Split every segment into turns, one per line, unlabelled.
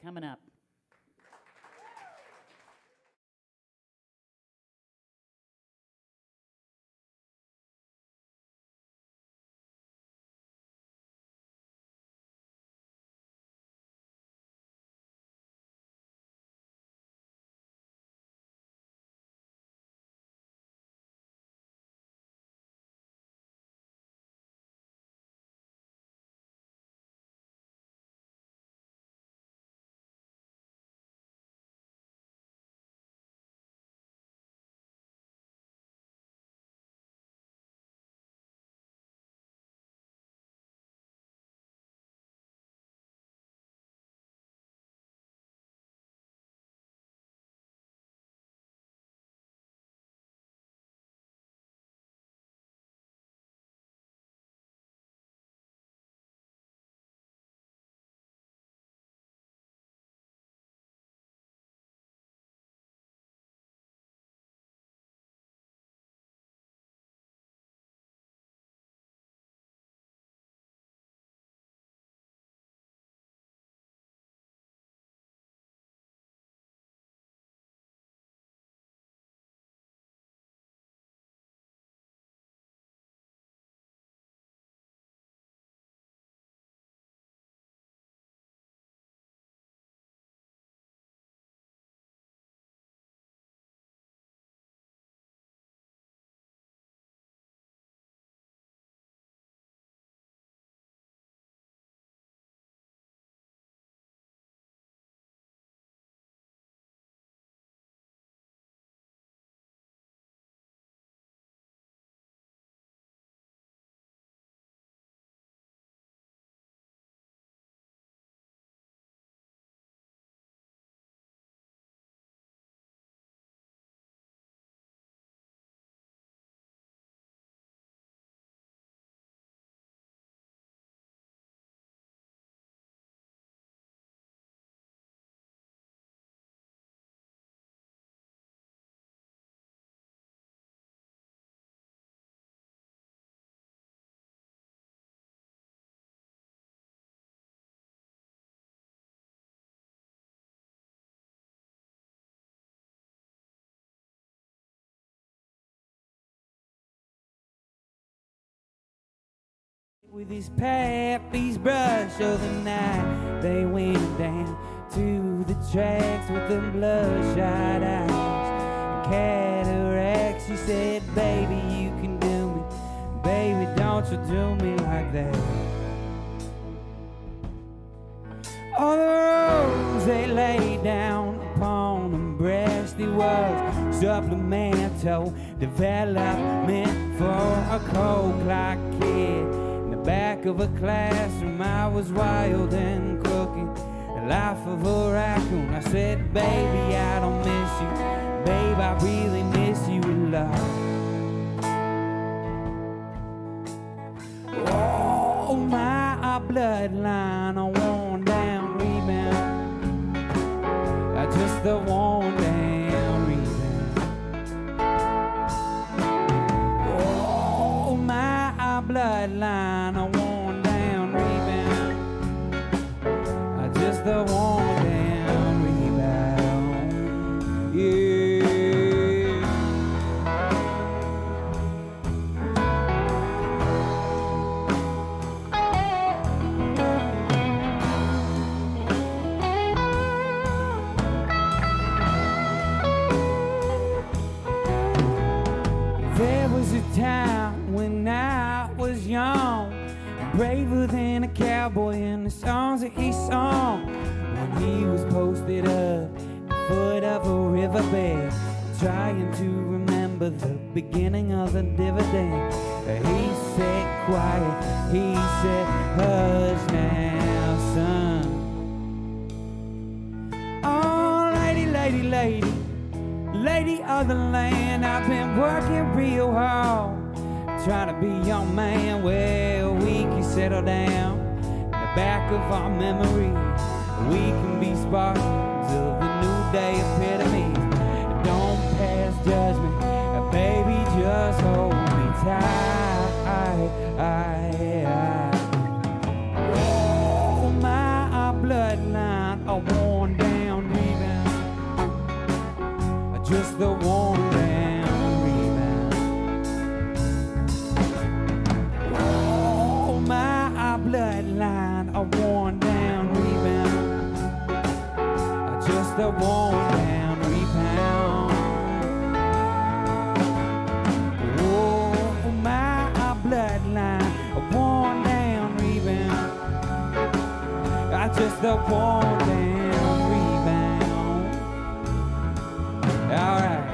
coming up. With his pack, his brush of the night, they went down to the tracks with them bloodshot eyes and cataracts. She said, baby, you can do me, baby, don't you do me like that. All the roads they laid down upon them breasty was supplemental development for a cold clock kid. Back of a classroom, I was wild and crooked, the life of a raccoon. I said, baby, I don't miss you, babe, I really miss you a lot. Oh, my bloodline, a worn down rebound, just the worn down rebound. Oh, my bloodline, a worn down rebound, just the worn down rebound, yeah. There was a time when I was young, braver than a cowboy in the songs that he sung, when he was posted up at the foot of a riverbed, trying to remember the beginning of the dividend. He said quiet, he said hush now, son. Oh, lady, lady, lady, lady of the land, I've been working real hard, trying to be your man where we can settle down in the back of our memory. We can be sparkles of the new day epitome. Don't pass judgment, baby, just hold me tight. Oh, my bloodline, I want just the worn down rebound. Oh, my bloodline, a worn down rebound, just the worn down rebound. Oh, my bloodline, a worn down rebound, just the worn down rebound. All right.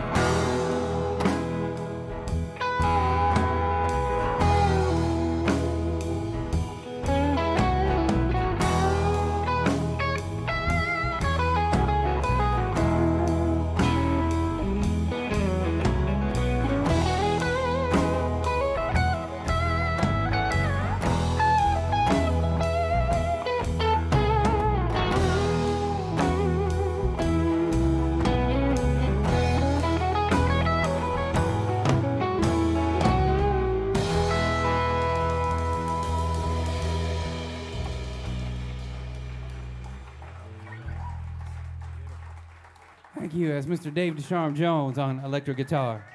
Thank you. That's Mr. Dave Ducharme-Jones on electric guitar.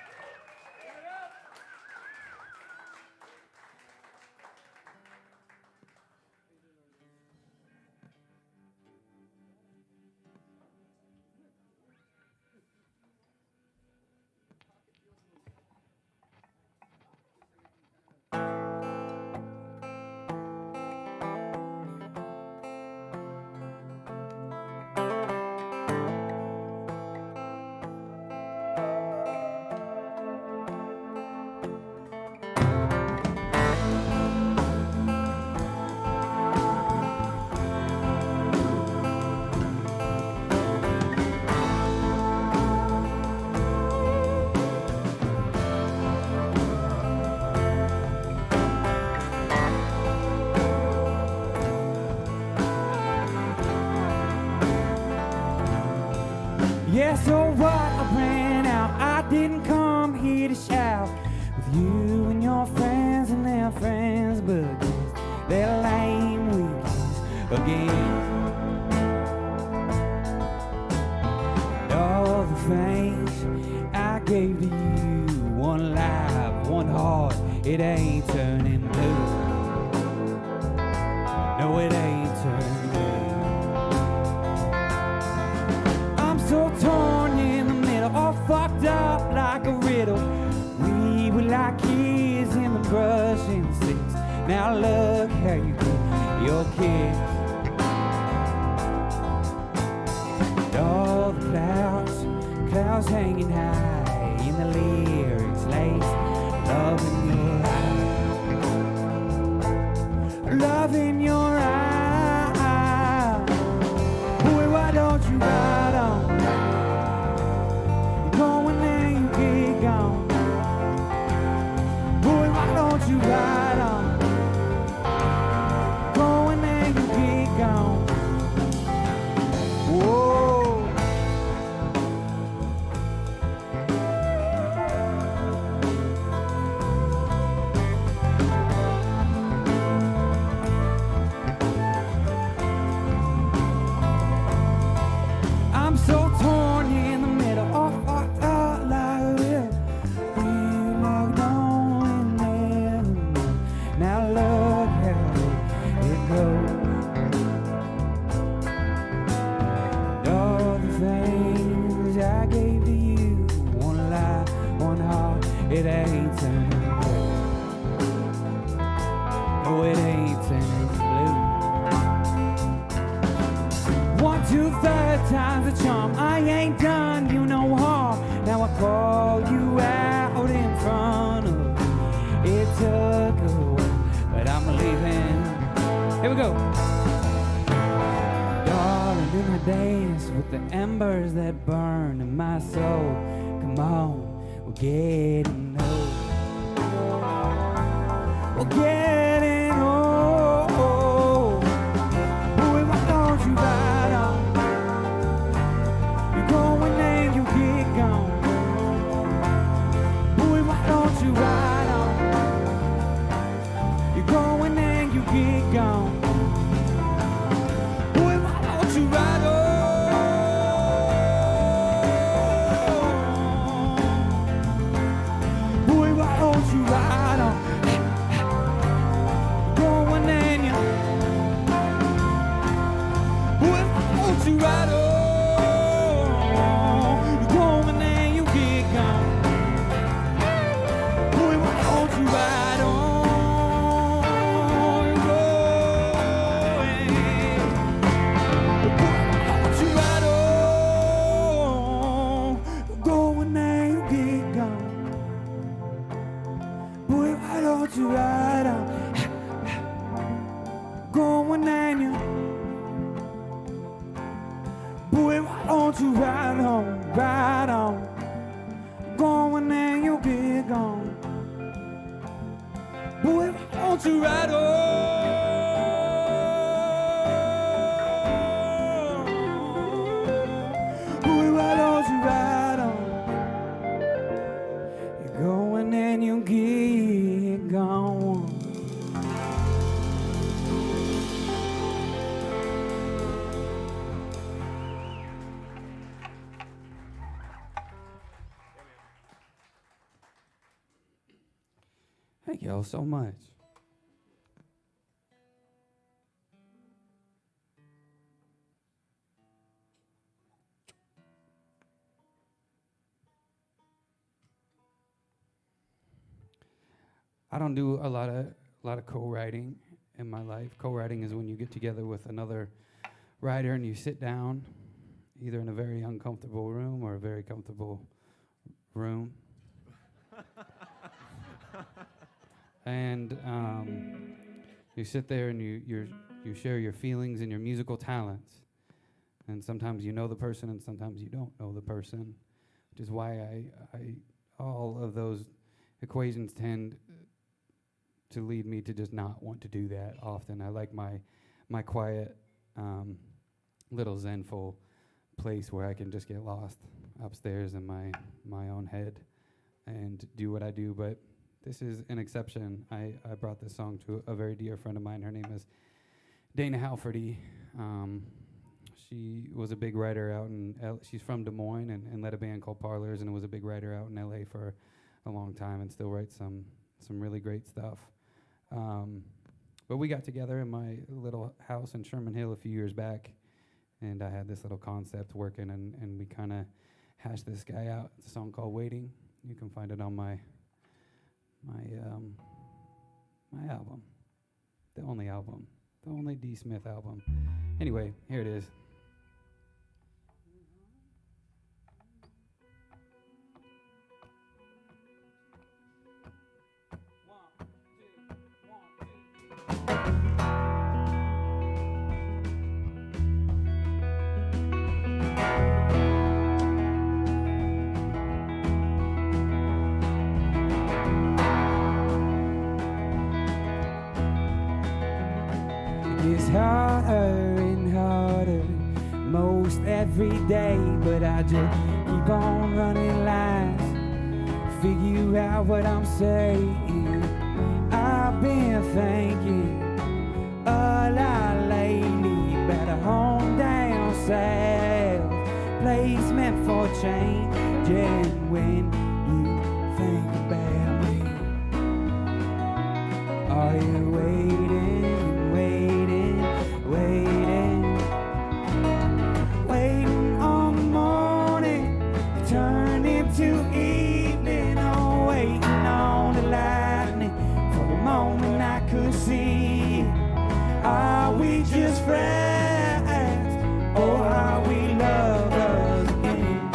Yeah, so what? I ran out. I didn't come here to shout with you and your friends and their friends, but they're lame weakness again. And all the things I gave to you, one life, one heart, it ain't turning blue. No, it ain't turning blue. So torn in the middle, all fucked up like a riddle. We were like kids in the brush and the sticks. Now look how you get your kicks. And all the clouds hanging high in the lyrics, lace, love in your eye, love in your eye. Boy, why don't you ride on? You ride on, going there you get gone. Whoa. I'm so torn in the middle, all fucked up like a river. Now look how it goes. And all the things I gave to you, one life, one heart, it ain't turning blue. No, it ain't turning blue. 1, 2, 3 times the charm. I ain't done you no harm. Now I call you out in front of me. It took a but I'm leaving. Here we go. Darling, in the dance with the embers that burn in my soul. Come on, we're getting old. We're getting old. Boy, why don't you ride on? You're going and you get gone. Boy, why don't you ride on? Going and you get gone. Boy, why don't you ride on? don't you ride on? Ooh, why don't you ride on? You're going and you get gone. Thank y'all so much. I don't do a lot of co-writing in my life. Co-writing is when you get together with another writer and you sit down, either in a very uncomfortable room or a very comfortable room. And you sit there and you share your feelings and your musical talents. And sometimes you know the person and sometimes you don't know the person, which is why I all of those equations tend to lead me to just not want to do that often. I like my quiet little zenful place where I can just get lost upstairs in my own head and do what I do. But this is an exception. I brought this song to a very dear friend of mine. Her name is Dana Halfordy. She was a big writer out in she's from Des Moines and led a band called Parlors, and was a big writer out in LA for a long time and still writes some really great stuff. But we got together in my little house in Sherman Hill a few years back, and I had this little concept working, and we kind of hashed this guy out. It's a song called Waiting. You can find it on my album, the only D. Smith album. Anyway, here it is. It's harder and harder most every day, but I just keep on running lines, figure out what I'm saying. I've been thinking a lot lately about a home down south, place meant for changing. When you think about me, are you waiting? Waiting on the morning to turn into evening, or waiting on the lightning for the moment I could see. Are we just friends, or are we lovers again?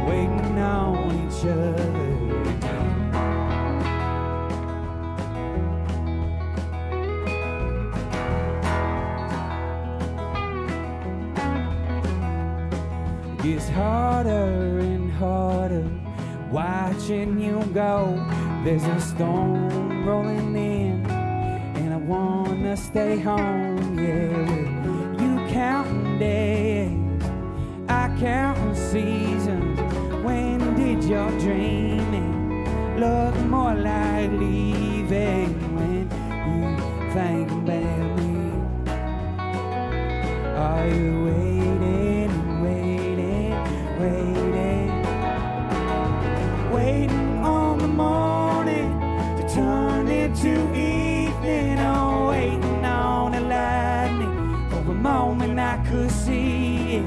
Waiting on each other. It's harder and harder watching you go. There's a storm rolling in, and I wanna stay home. Yeah, with you counting days, I counting seasons. When did your dreaming look more like leaving? When you think about me, are you waiting and waiting on the morning to turn into evening, or waiting on the lightning for a moment I could see it?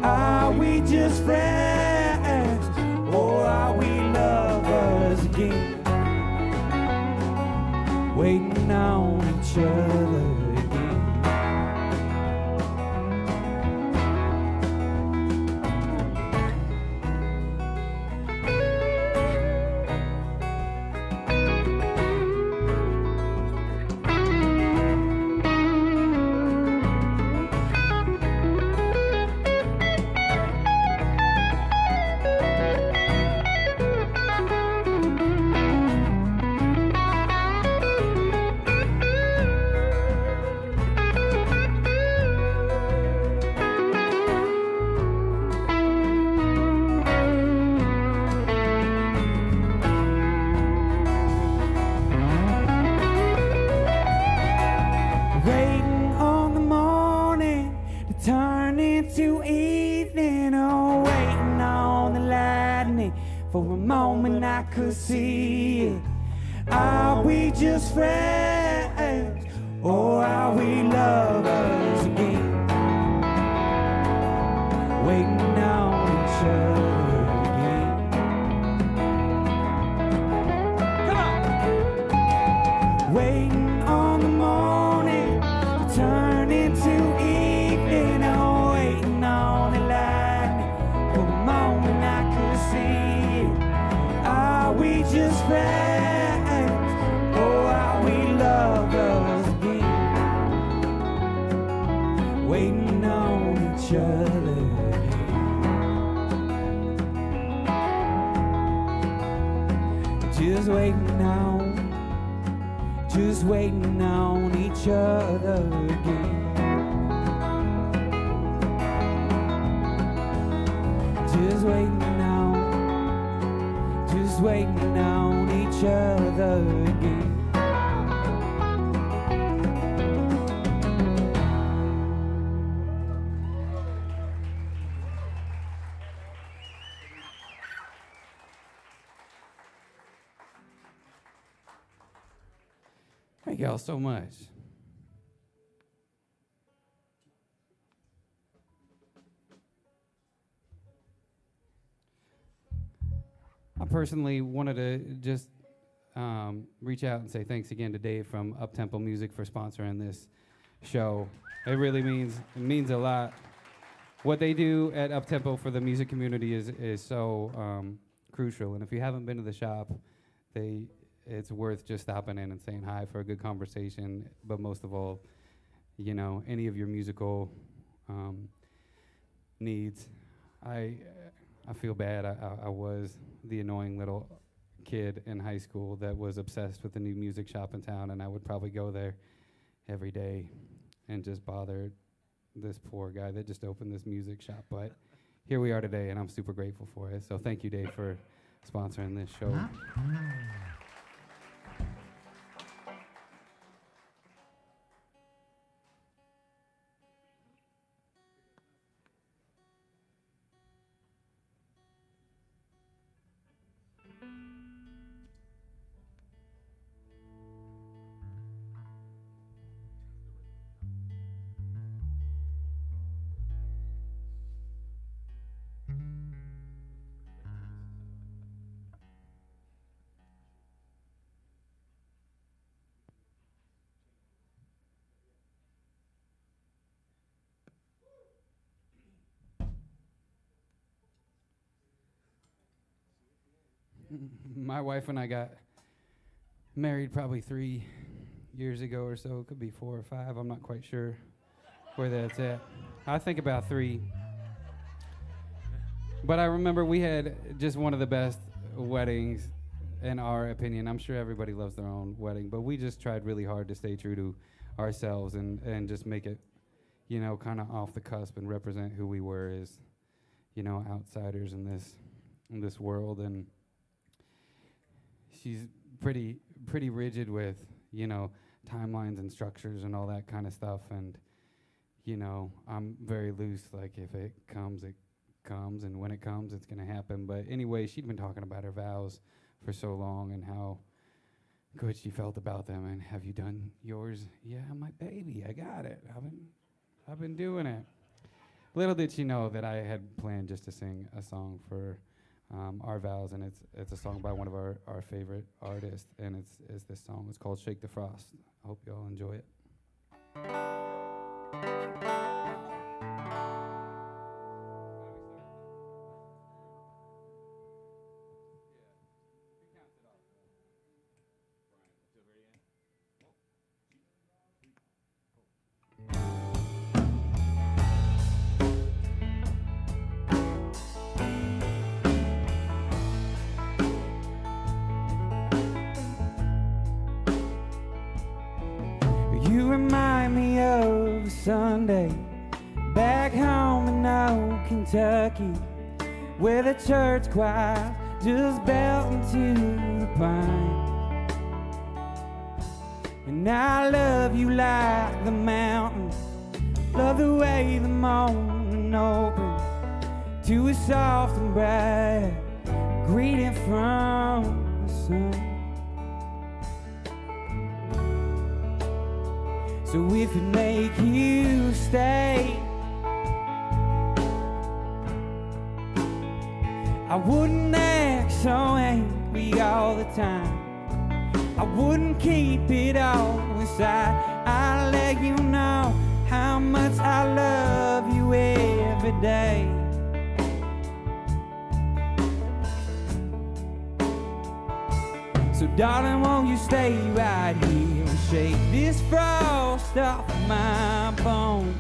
Are we just friends, or are we lovers again? Waiting on each other. For a moment I could see it. Are we just friends, or are we lovers again? Waiting on each other again. Come on! Waiting on the morning to turn into evening. Oh, waiting on the lightning for a moment I could see it. Are we just friends, or are we lovers again? Waiting on each other. Just waiting on each other again. Just waiting on each other again. Thank y'all so much. I personally wanted to just reach out and say thanks again to Dave from Uptempo Music for sponsoring this show. It really means a lot. What they do at Uptempo for the music community is so crucial. And if you haven't been to the shop, it's worth just stopping in and saying hi for a good conversation. But most of all, you know, any of your musical needs. I feel bad. I was the annoying little kid in high school that was obsessed with the new music shop in town, and I would probably go there every day and just bother this poor guy that just opened this music shop. But here we are today, and I'm super grateful for it. So thank you, Dave, for sponsoring this show. My wife and I got married probably 3 years ago or so. It could be 4 or 5. I'm not quite sure where that's at. I think about 3. But I remember we had just one of the best weddings in our opinion. I'm sure everybody loves their own wedding, but we just tried really hard to stay true to ourselves and just make it, you know, kind of off the cusp and represent who we were as, you know, outsiders in this world. And she's pretty rigid with, you know, timelines and structures and all that kind of stuff. And, you know, I'm very loose. Like, if it comes, it comes. And when it comes, it's going to happen. But anyway, she'd been talking about her vows for so long and how good she felt about them. And have you done yours? Yeah, my baby, I got it. I've been doing it. Little did she know that I had planned just to sing a song for our vows, and it's a song by one of our favorite artists, and it's this song. It's called Shake the Frost. I hope you all enjoy it. You remind me of a Sunday back home in old Kentucky, where the church choir just belting to the pine. And I love you like the mountains, love the way the morning opens to a soft and bright greeting from the sun. So if it make you stay, I wouldn't act so angry all the time. I wouldn't keep it all inside. I'd let you know how much I love you every day. So darling, won't you stay right here and shake this frost off my bones?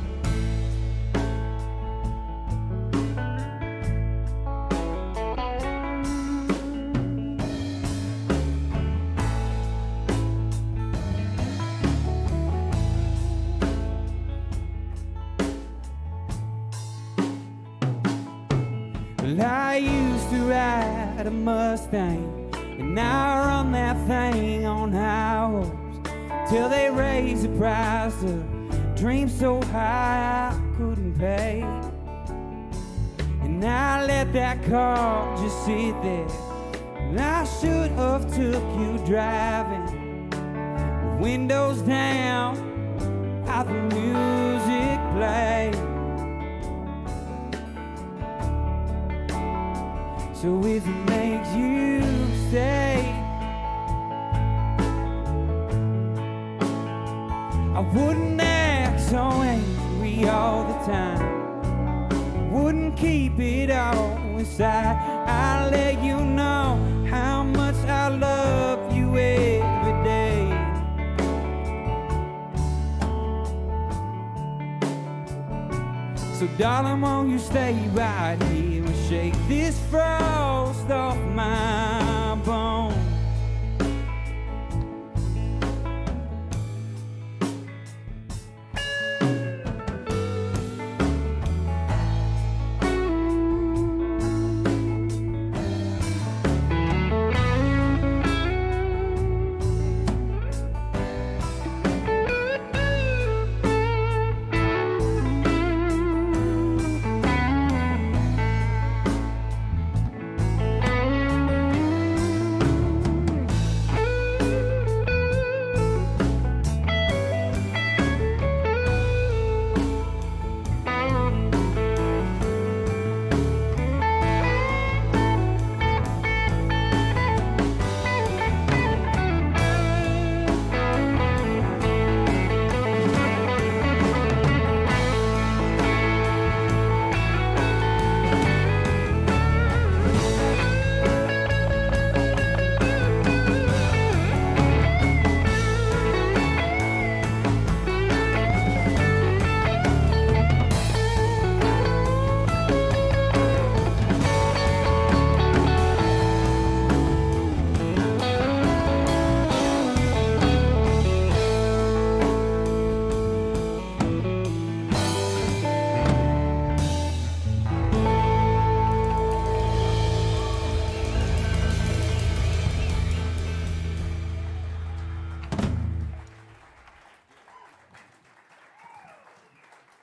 Well, I used to ride a Mustang, and now I run that thing on high hopes, till they raise the price of dreams so high I couldn't pay. And I let that car just sit there, and I should have took you driving, windows down, how the music played. So if it makes you stay, I wouldn't act so angry all the time. Wouldn't keep it all inside. I'll let you know how much I love you every day. So darling, won't you stay right here and shake this frost off my bones?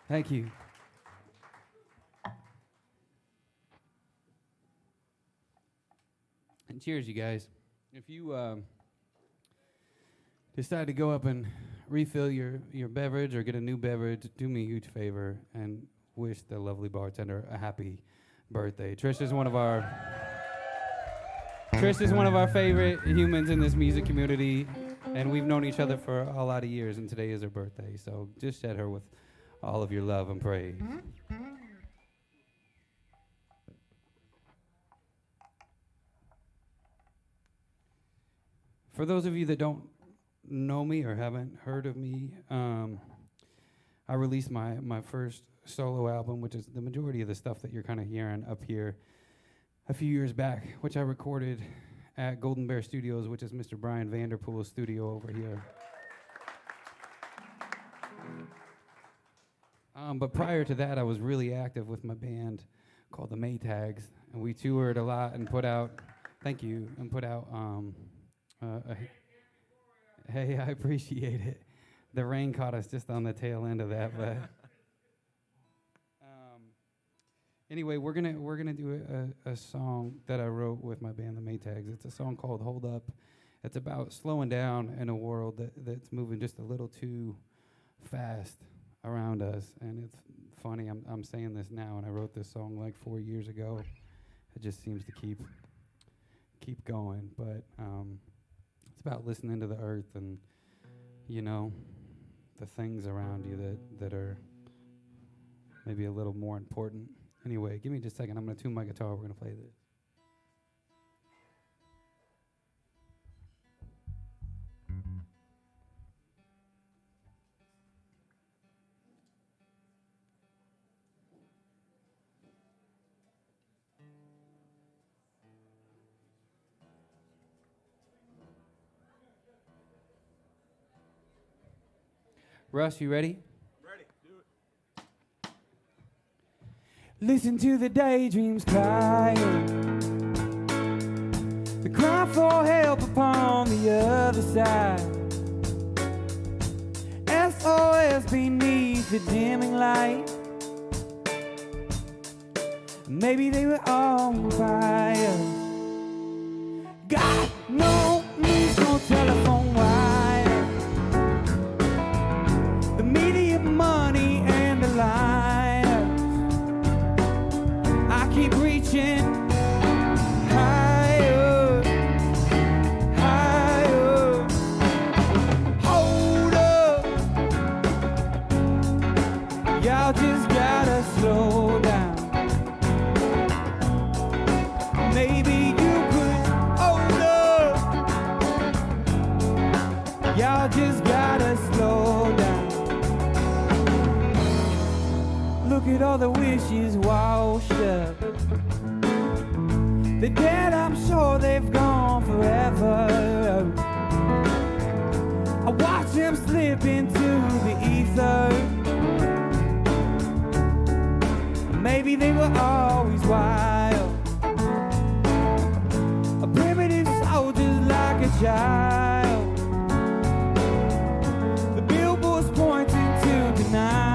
Thank you. And cheers, you guys. If you decide to go up and refill your beverage or get a new beverage, do me a huge favor and wish the lovely bartender a happy birthday. Trish is one of our favorite humans in this music community, and we've known each other for a lot of years, and today is her birthday. So just shed her with all of your love and praise. For those of you that don't know me or haven't heard of me, I released my first solo album, which is the majority of the stuff that you're kind of hearing up here, a few years back, which I recorded at Golden Bear Studios, which is Mr. Bryan Vanderpool's studio over here. But prior to that, I was really active with my band called the Maytags, and we toured a lot and put out, thank you, and put out, hey, I appreciate it. The rain caught us just on the tail end of that, but Anyway, we're gonna do a song that I wrote with my band, the Maytags. It's a song called "Hold Up." It's about slowing down in a world that's moving just a little too fast around us. And it's funny, I'm saying this now, and I wrote this song like 4 years ago. It just seems to keep going, but it's about listening to the earth and, you know, the things around you that are maybe a little more important. Anyway, give me just a second. I'm going to tune my guitar. We're going to play this. Russ, you ready?
Ready, do it.
Listen to the daydreams crying, the cry for help upon the other side. SOS beneath the dimming light. Maybe they were on fire. God, no needs no telephone wire. The media, money, and the liars. I keep reaching higher, higher. Hold up, y'all just gotta slow down. Maybe you could hold up. Y'all just gotta slow down. Look at all the wishes washed up. The dead, I'm sure they've gone forever. I watch them slip into the ether. Maybe they were always wild. A primitive soldier like a child. The billboards pointing to denial.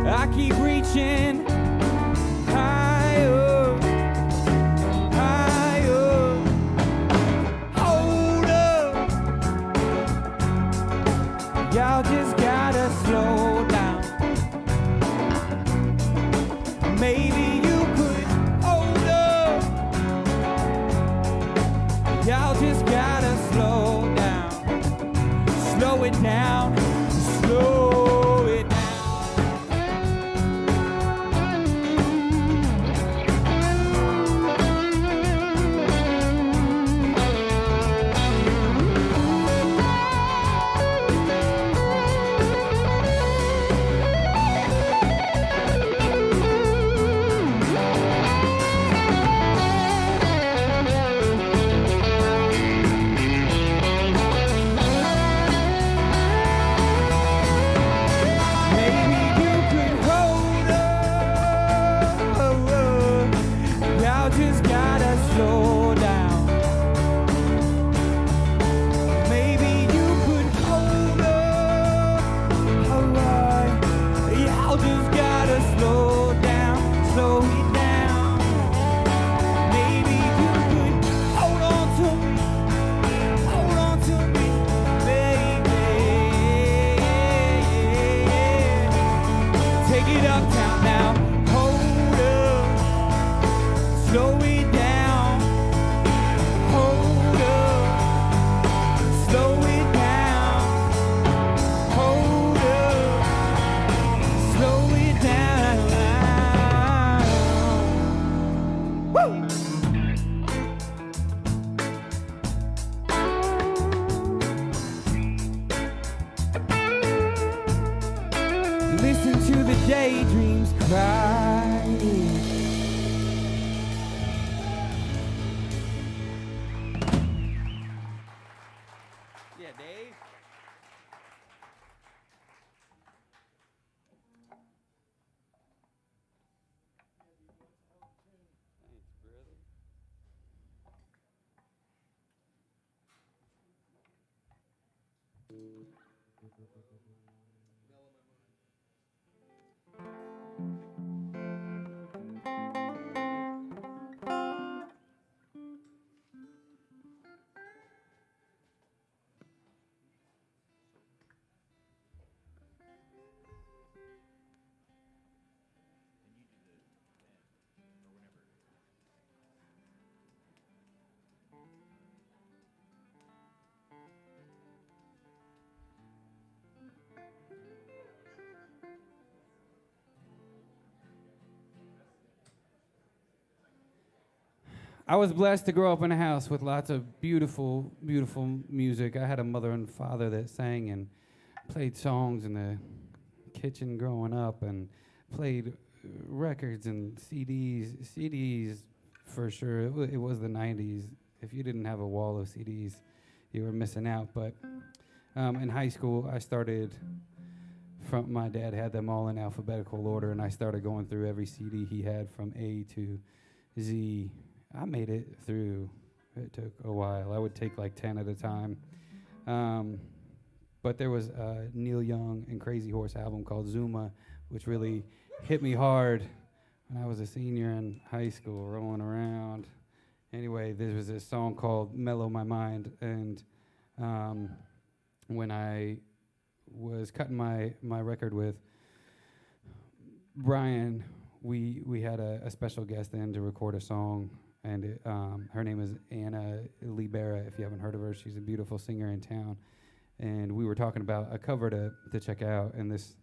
I keep reaching higher, higher. Hold up, y'all just gotta slow down. Maybe you could hold up. Y'all just gotta slow down. Slow it down. Slow it down. I was blessed to grow up in a house with lots of beautiful, beautiful music. I had a mother and father that sang and played songs in the kitchen growing up and played records and CDs for sure. It was the 90s. If you didn't have a wall of CDs, you were missing out. But in high school, I started from, my dad had them all in alphabetical order, and I started going through every CD he had from A to Z. I made it through. It took a while. I would take like 10 at a time. But there was a Neil Young and Crazy Horse album called Zuma, which really hit me hard when I was a senior in high school, rolling around. Anyway, there was this song called Mellow My Mind, and when I was cutting my record with Bryan, we had a special guest in to record a song, and her name is Anne Ducharme-Jones. If you haven't heard of her, she's a beautiful singer in town. And we were talking about a cover to check out, and this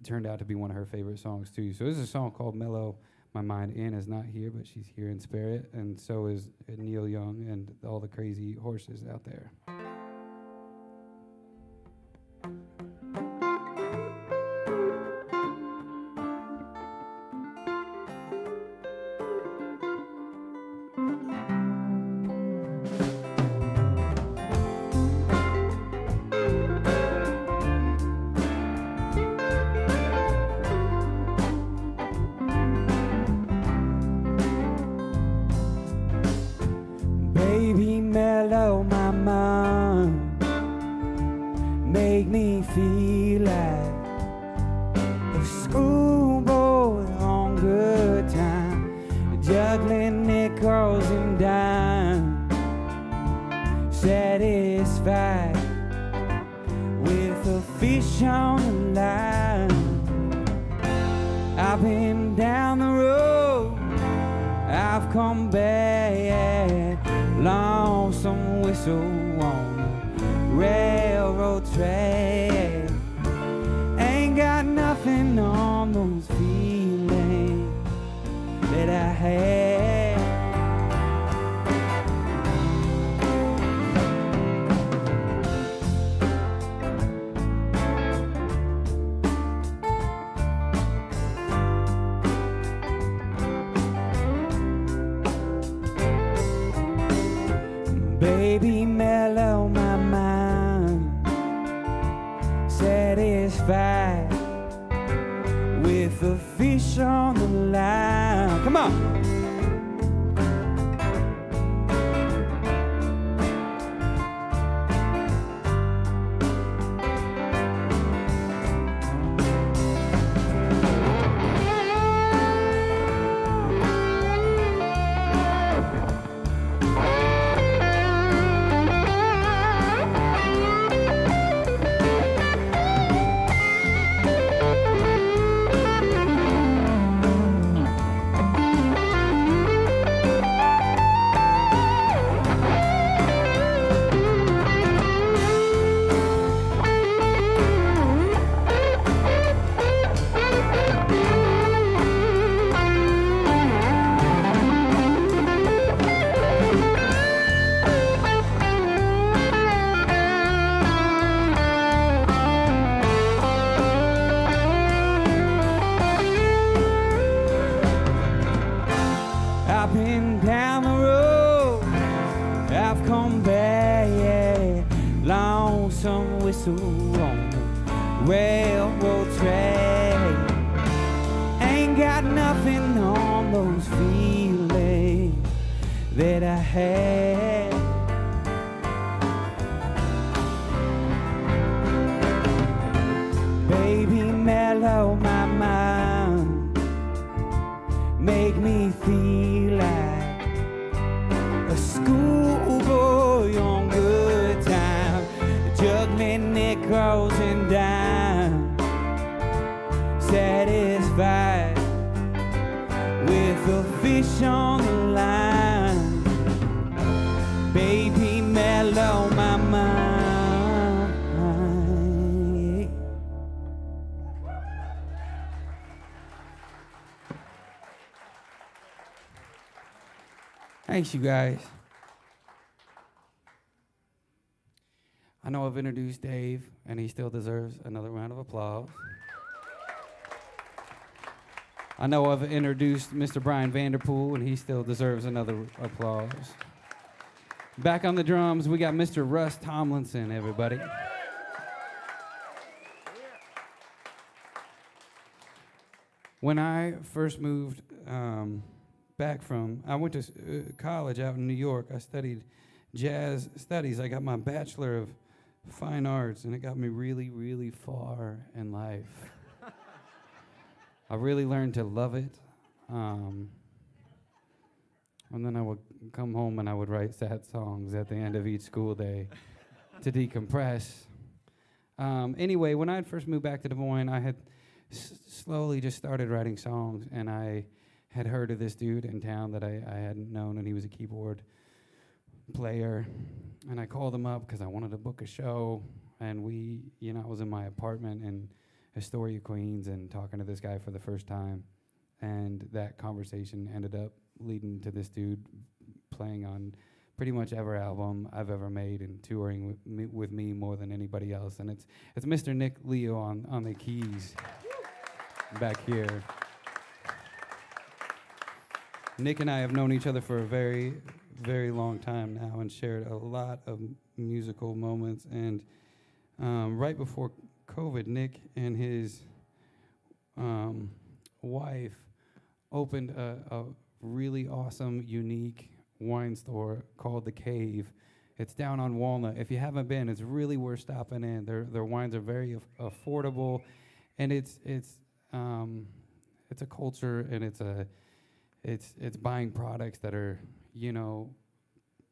turned out to be one of her favorite songs too. So this is a song called Mellow My Mind. Anne is not here, but she's here in spirit, and so is Neil Young and all the crazy horses out there. Baby, mellow my mind, make me feel like a schoolboy on good time, juggling nickels and dimes, satisfied with a fish on the line. I've been down the road, I've come back, lonesome whistle on the railroad track. Ain't got nothing on those feelings that I had. Baby, mellow my mind, satisfied with a fish on the line. Come on. I've been down the road, I've come back, yeah. Lonesome whistle on the railroad track. Ain't got nothing on those feelings that I had. Baby, mellow my mind, make me feel like a schoolboy on good time, juggling nickels and dimes, satisfied with a fish on the line. Baby, mellow my mind. Thanks, you guys. I know I've introduced Dave, and he still deserves another round of applause. I know I've introduced Mr. Bryan Vanderpool, and he still deserves another applause. Back on the drums, we got Mr. Russ Tomlinson, everybody. When I first moved I went to college out in New York. I studied jazz studies. I got my Bachelor of Fine Arts, and it got me really, really far in life. I really learned to love it. And then I would come home and I would write sad songs at the end of each school day to decompress. Anyway, when I had first moved back to Des Moines, I had slowly just started writing songs, and I had heard of this dude in town that I hadn't known, and he was a keyboard player. And I called him up because I wanted to book a show, and I was in my apartment in Astoria, Queens, and talking to this guy for the first time. And that conversation ended up leading to this dude playing on pretty much every album I've ever made and touring with me more than anybody else. And it's Mr. Nick Leo on the keys back here. Nick and I have known each other for a very, very long time now and shared a lot of musical moments. And right before COVID, Nick and his wife opened a really awesome, unique wine store called The Cave. It's down on Walnut. If you haven't been, it's really worth stopping in. Their wines are very affordable, and it's a culture, and it's buying products that are,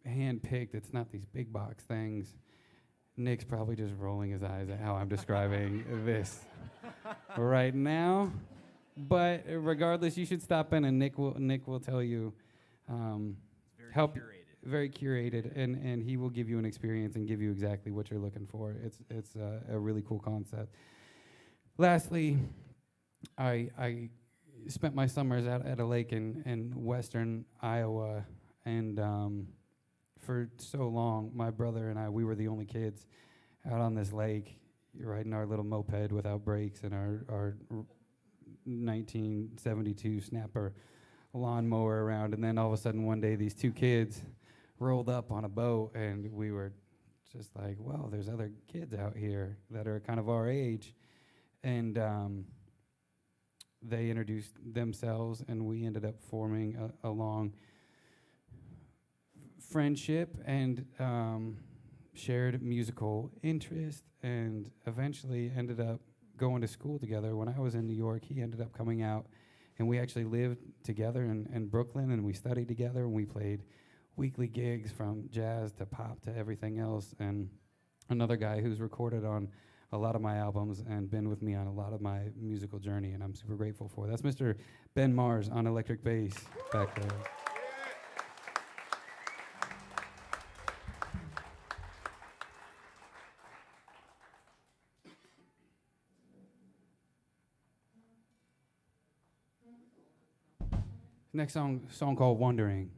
hand-picked. It's not these big box things. Nick's probably just rolling his eyes at how I'm describing this right now. But regardless, you should stop in, and Nick will tell you. Very curated, and he will give you an experience and give you exactly what you're looking for. It's a really cool concept. Lastly, I spent my summers out at a lake in western Iowa, and for so long, my brother and I, we were the only kids out on this lake, riding our little moped without brakes and our 1972 Snapper lawnmower around. And then all of a sudden one day these two kids rolled up on a boat, and we were just like, well, there's other kids out here that are kind of our age. And they introduced themselves, and we ended up forming a long friendship and shared musical interest, and eventually ended up going to school together. When I was in New York, he ended up coming out, and we actually lived together in Brooklyn, and we studied together, and we played weekly gigs from jazz to pop to everything else. And another guy who's recorded on a lot of my albums and been with me on a lot of my musical journey, and I'm super grateful for. That's Mr. Ben Mars on electric bass back there. Next song called Wondering.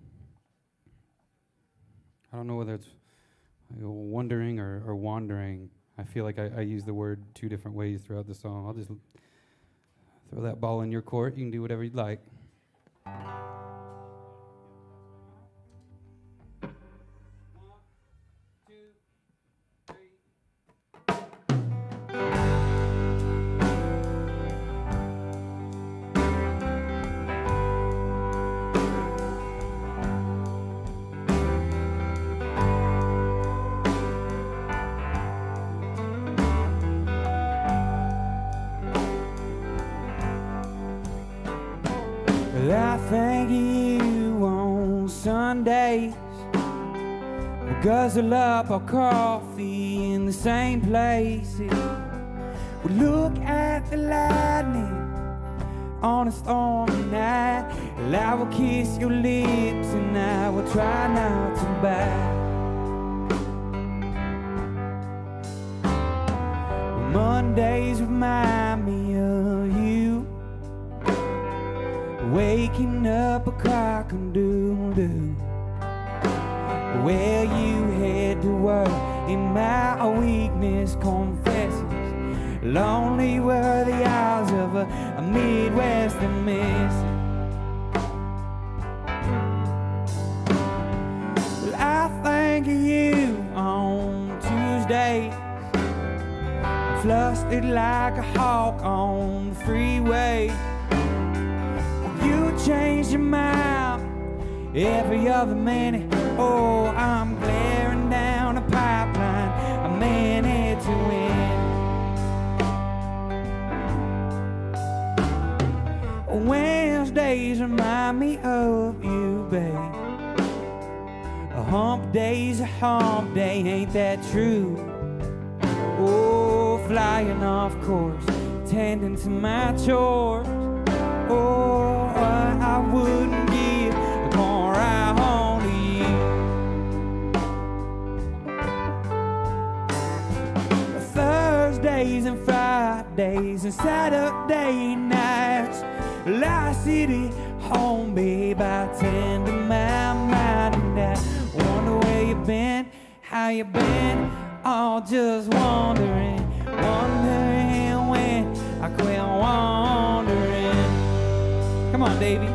I don't know whether it's wondering or wandering. I feel like I use the word two different ways throughout the song. I'll just throw that ball in your court. You can do whatever you'd like. I think of you on Sundays. We guzzle up our coffee in the same places. We look at the lightning on a stormy night. And I will kiss your lips and I will try not to bite. Mondays remind me of you. Waking up a cock-a-doodle-doo. Well, you head to work in my weakness confesses. Lonely were the hours of a Midwestern miss. Well, I think of you on Tuesdays, flustered like a hawk on the freeway. You change your mind every other minute. Oh, I'm glaring down a pipeline, a minute to win. Wednesdays remind me of you, babe. A hump day's a hump day, ain't that true? Oh, flying off course, tending to my chores. Oh, I wouldn't give a corn ride home to you. Thursdays and Fridays and Saturday nights, I sit at home, babe, I tend to my mind, and I wonder where you been, how you been, all just wondering, wondering when I quit wandering. Come on, Davey.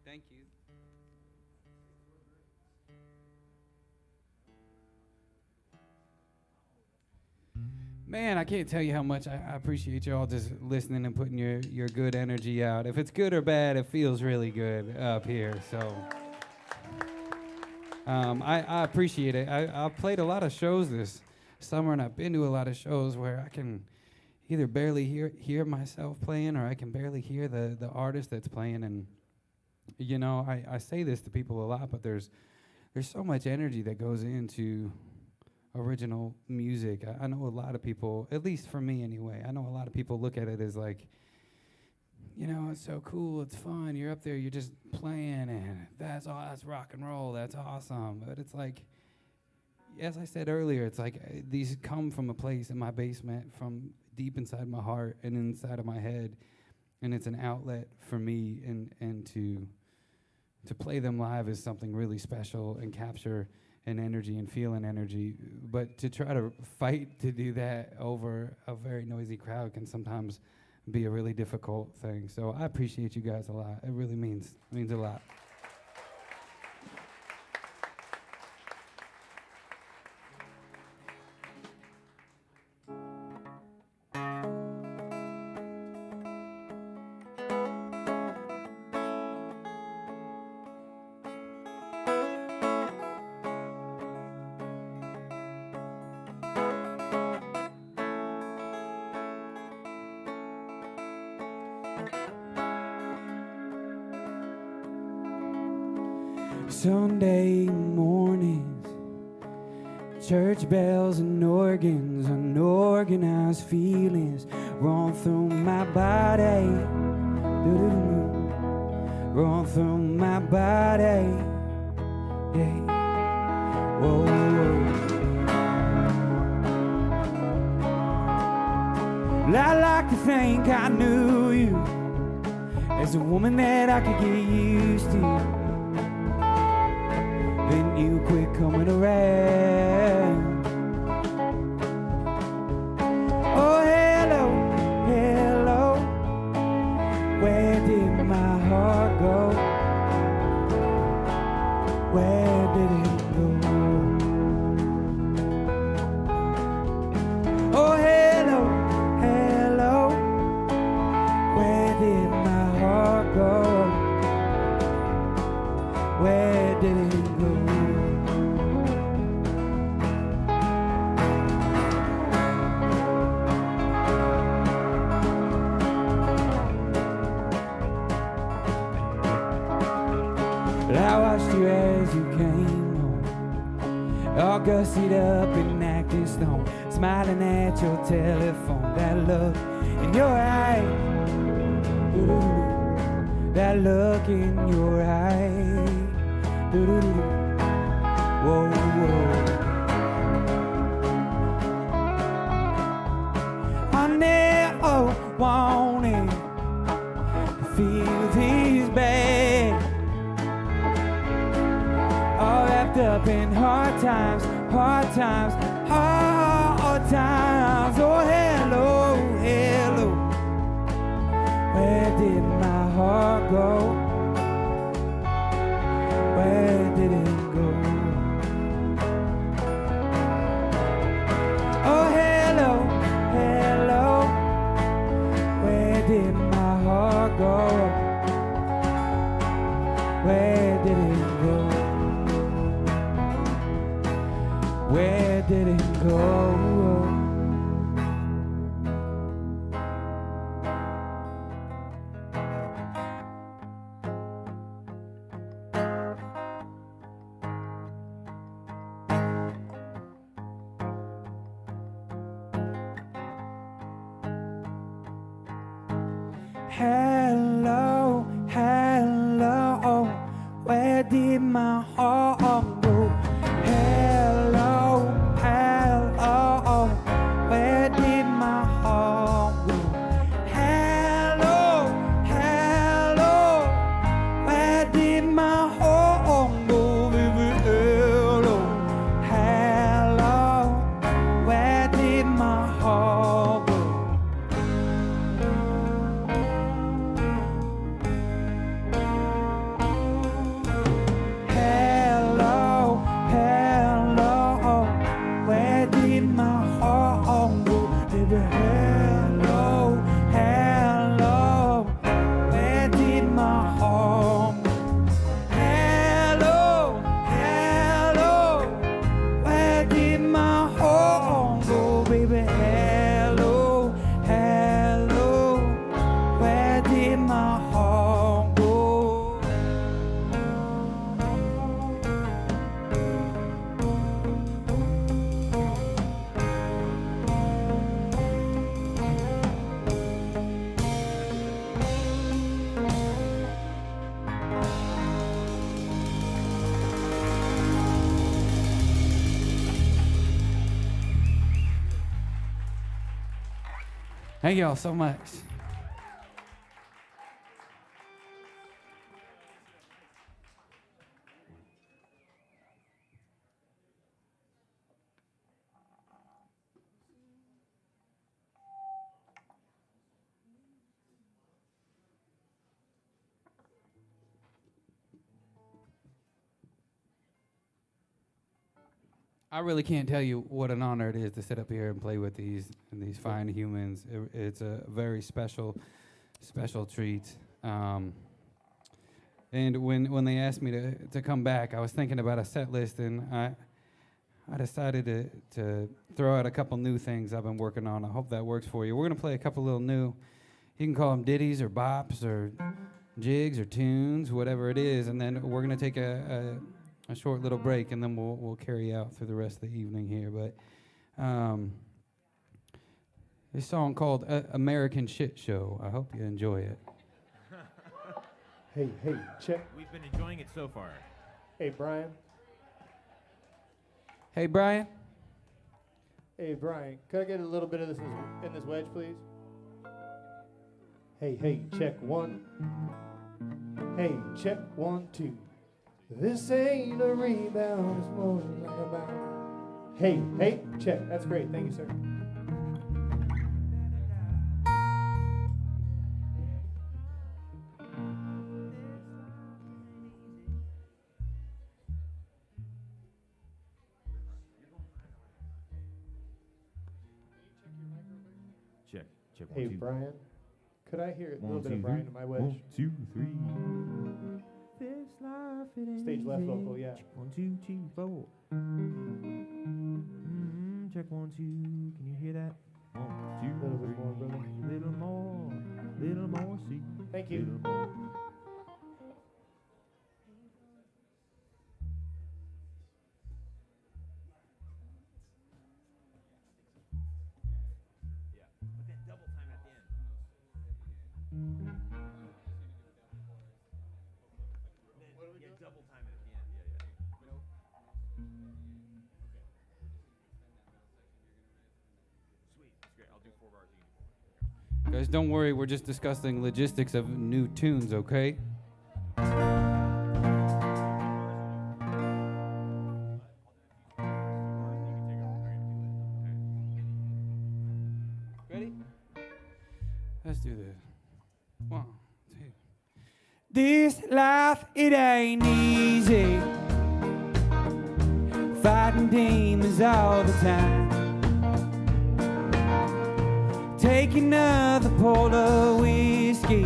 Thank you. Man, I can't tell you how much I appreciate you all just listening and putting your good energy out. If it's good or bad, it feels really good up here. So I appreciate it. I've played a lot of shows this summer, and I've been to a lot of shows where I can either barely hear myself playing, or I can barely hear the artist that's playing. And you know, I say this to people a lot, but there's so much energy that goes into original music. I know a lot of people, at least for me anyway, I know a lot of people look at it as like, you know, it's so cool, it's fun, you're up there, you're just playing, and that's rock and roll, that's awesome. But it's like, as I said earlier, it's like these come from a place in my basement, from deep inside my heart and inside of my head, and it's an outlet for me, and to play them live is something really special, and capture an energy and feel an energy. But to try to fight to do that over a very noisy crowd can sometimes be a really difficult thing. So I appreciate you guys a lot. It really means a lot. Sunday mornings, church bells and organs, unorganized feelings run through my body. Run through my body. Yeah. Whoa, whoa. Well, I like to think I knew you as a woman that I could get used to. Then you quit coming around. Oh, hello, hello. Where did my heart go? Where did it go? Oh, hello, hello. Where did my heart go? Where did it go? Well, I watched you as you came home, all gussied up and acting stone, smiling at your telephone. That look in your eye, that look in your eye. Whoa, whoa. I never wanted to feel this bad. All wrapped up in hard times, hard times, hard times. Oh, hello, hello. Where did my heart go? Where did it go? Oh, hello, hello. Where did my heart go? Where did it go? Where did it go? Hello, hello, where did my heart go? Hello, hello, where did my heart go? Hello, hello, where did my heart go? Baby, hello, hello, where did my heart go? Thank y'all so much. I really can't tell you what an honor it is to sit up here and play with these fine humans. It's a very special treat. And when they asked me to come back, I was thinking about a set list, and I decided to throw out a couple new things I've been working on. I hope that works for you. We're gonna play a couple little new. You can call them ditties or bops or jigs or tunes, whatever it is, and then we're gonna take a short little break, and then we'll carry out through the rest of the evening here. But this song called "American Shit Show." I hope you enjoy it.
Hey, check.
We've been enjoying it so far.
Hey, Bryan.
Hey, Bryan.
Hey, Bryan. Could I get a little bit of this in this wedge, please? Hey, check one. Hey, check 1, 2. This ain't a rebound, it's more like a bound. Hey, check. That's great. Thank you, sir.
Check.
Hey,
1, 2.
Bryan. Could I hear a
1,
little bit
2,
of Bryan in my wedge?
1, 2, 3. This life, it ain't
Stage left
easy.
vocal, yeah.
1, 2, 3, 4. Check 1, 2. Can you hear that? 1, 2,
A little bit
3.
more, brother.
Little more. See.
Thank you.
Little more.
Guys, don't worry, we're just discussing logistics of new tunes, okay? Ready? Let's do this. 1, 2. This life, it ain't easy. Fighting demons all the time. Take another pull of whiskey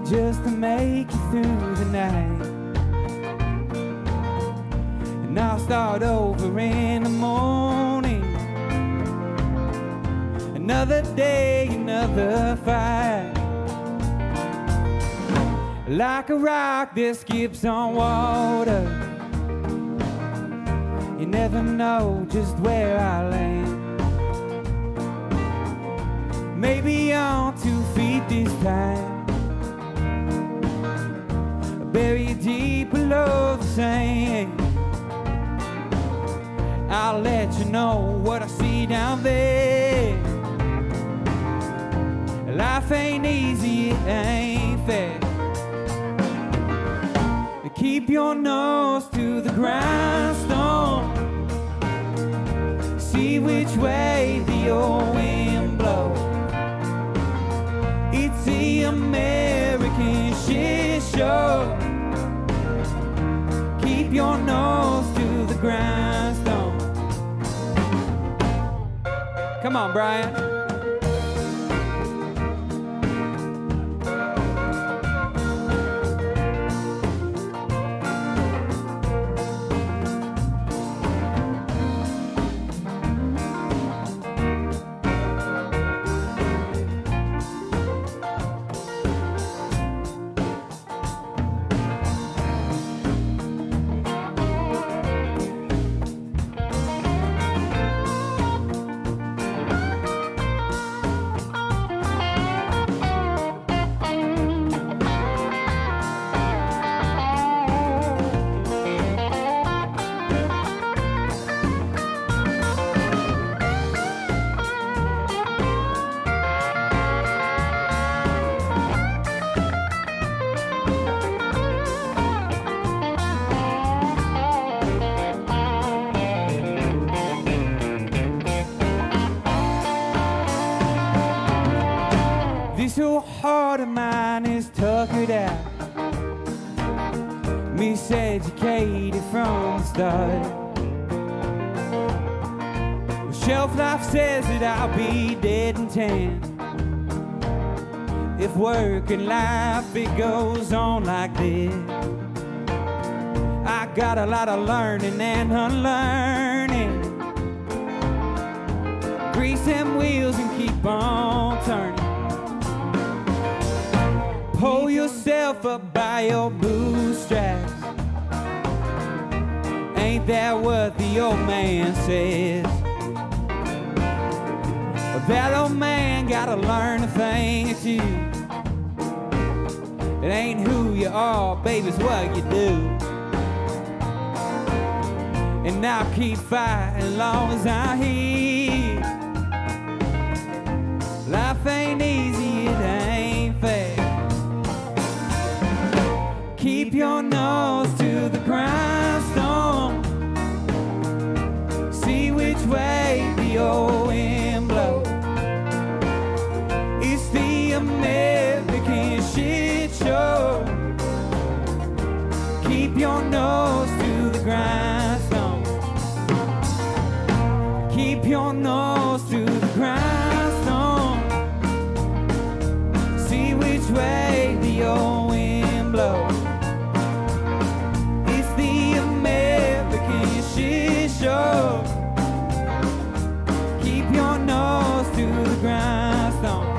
just to make it through the night. And I'll start over in the morning. Another day, another fight. Like a rock that skips on water. You never know just where I land. Maybe on 2 feet this time. Buried deep below the sand. I'll let you know what I see down there. Life ain't easy, it ain't fair. Keep your nose to the grindstone. See which way the old wind blows. It's the American shit show. Keep your nose to the grindstone. Come on, Bryan. This old heart of mine is tuckered out, miseducated from the start. Well, shelf life says that I'll be dead in 10 if working life it goes on like this. I got a lot of learning and unlearning. Grease them wheels and keep on turning. yourself up by your bootstraps. Ain't that what the old man says? But that old man gotta learn a thing or two. It ain't who you are, baby, it's what you do. And I'll keep fighting as long as I'm here. Life ain't easy, it ain't fair. Keep your nose to the grindstone. See which way the old wind blows. It's the American shit show. Keep your nose to the grindstone. Keep your nose to the grindstone. See which way the old wind blows. It's the American shit show. Keep your nose to the grindstone.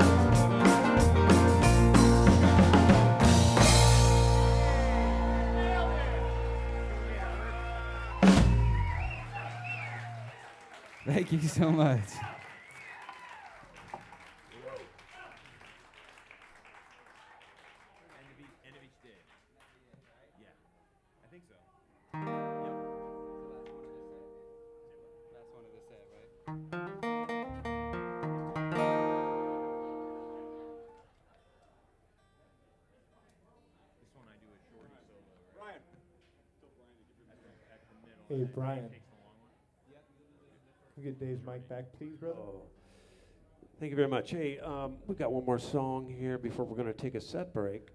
Thank you so much.
End of each day. Yeah, I think so. Yep.
Last one of the set, right?
This one I do a shorty solo.
Bryan.
At the middle.
Hey, Bryan.
Takes the long one.
Can we get Dave's mic back, please, brother?
Thank you very much. Hey, we've got one more song here before we're going to take a set break.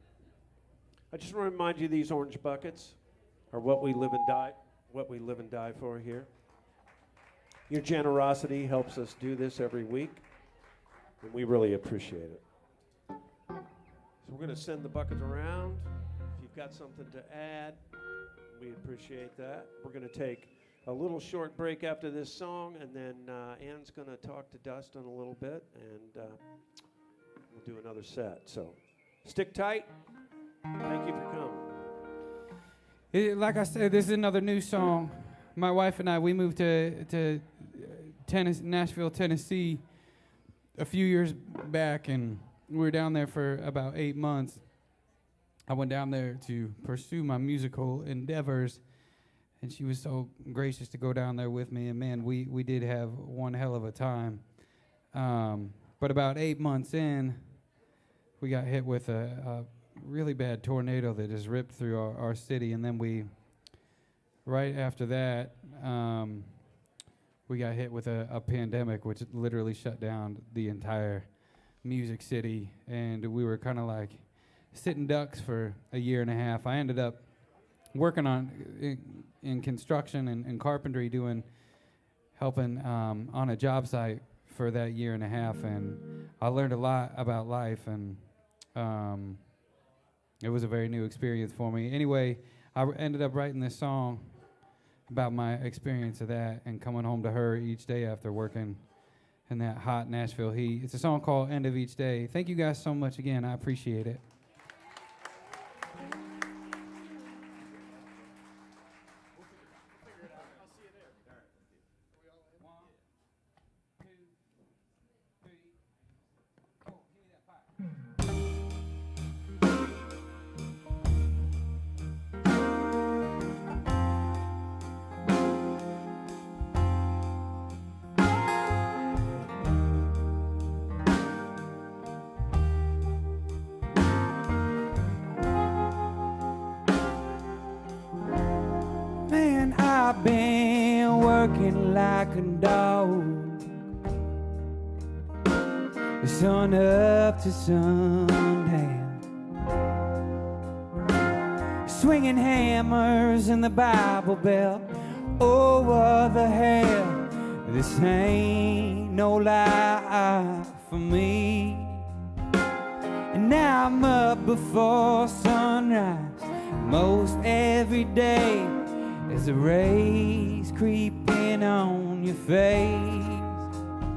I just want to remind you these orange buckets are what we live and die for here. Your generosity helps us do this every week, and we really appreciate it. So we're going to send the buckets around. If you've got something to add, we appreciate that. We're going to take a little short break after this song, and then Anne's going to talk to Dustin a little bit, and we'll do another set. So stick tight. Thank you for coming.
Like I said, this is another new song. My wife and I, we moved to Nashville, Tennessee a few years back, and we were down there for about 8 months. I went down there to pursue my musical endeavors, and she was so gracious to go down there with me, and man, we did have one hell of a time. But about 8 months in, we got hit with a really bad tornado that just ripped through our city, and then right after that, we got hit with a pandemic, which literally shut down the entire music city, and we were kind of like sitting ducks for a year and a half. I ended up working in construction and carpentry, helping on a job site for that year and a half, and I learned a lot about life, and it was a very new experience for me. Anyway, I ended up writing this song about my experience of that and coming home to her each day after working in that hot Nashville heat. It's a song called End of Each Day. Thank you guys so much again. I appreciate it. I've been working like a dog, sun up to sundown, swinging hammers in the Bible Belt. Oh, what the hell, this ain't no life for me. And now I'm up before sunrise most every day. There's a rays creeping on your face.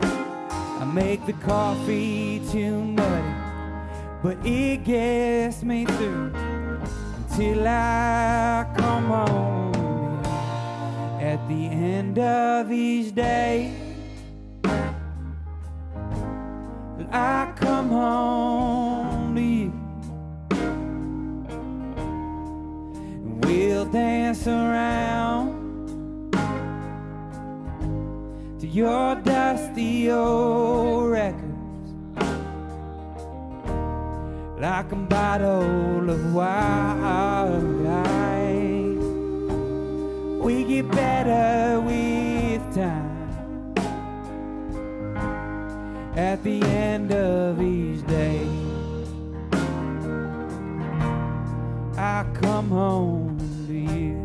I make the coffee too muddy, but it gets me through until I come home at the end of each day. I come home to you, and we'll dance around to your dusty old records like a bottle of wine. We get better with time. At the end of each day, I come home to you.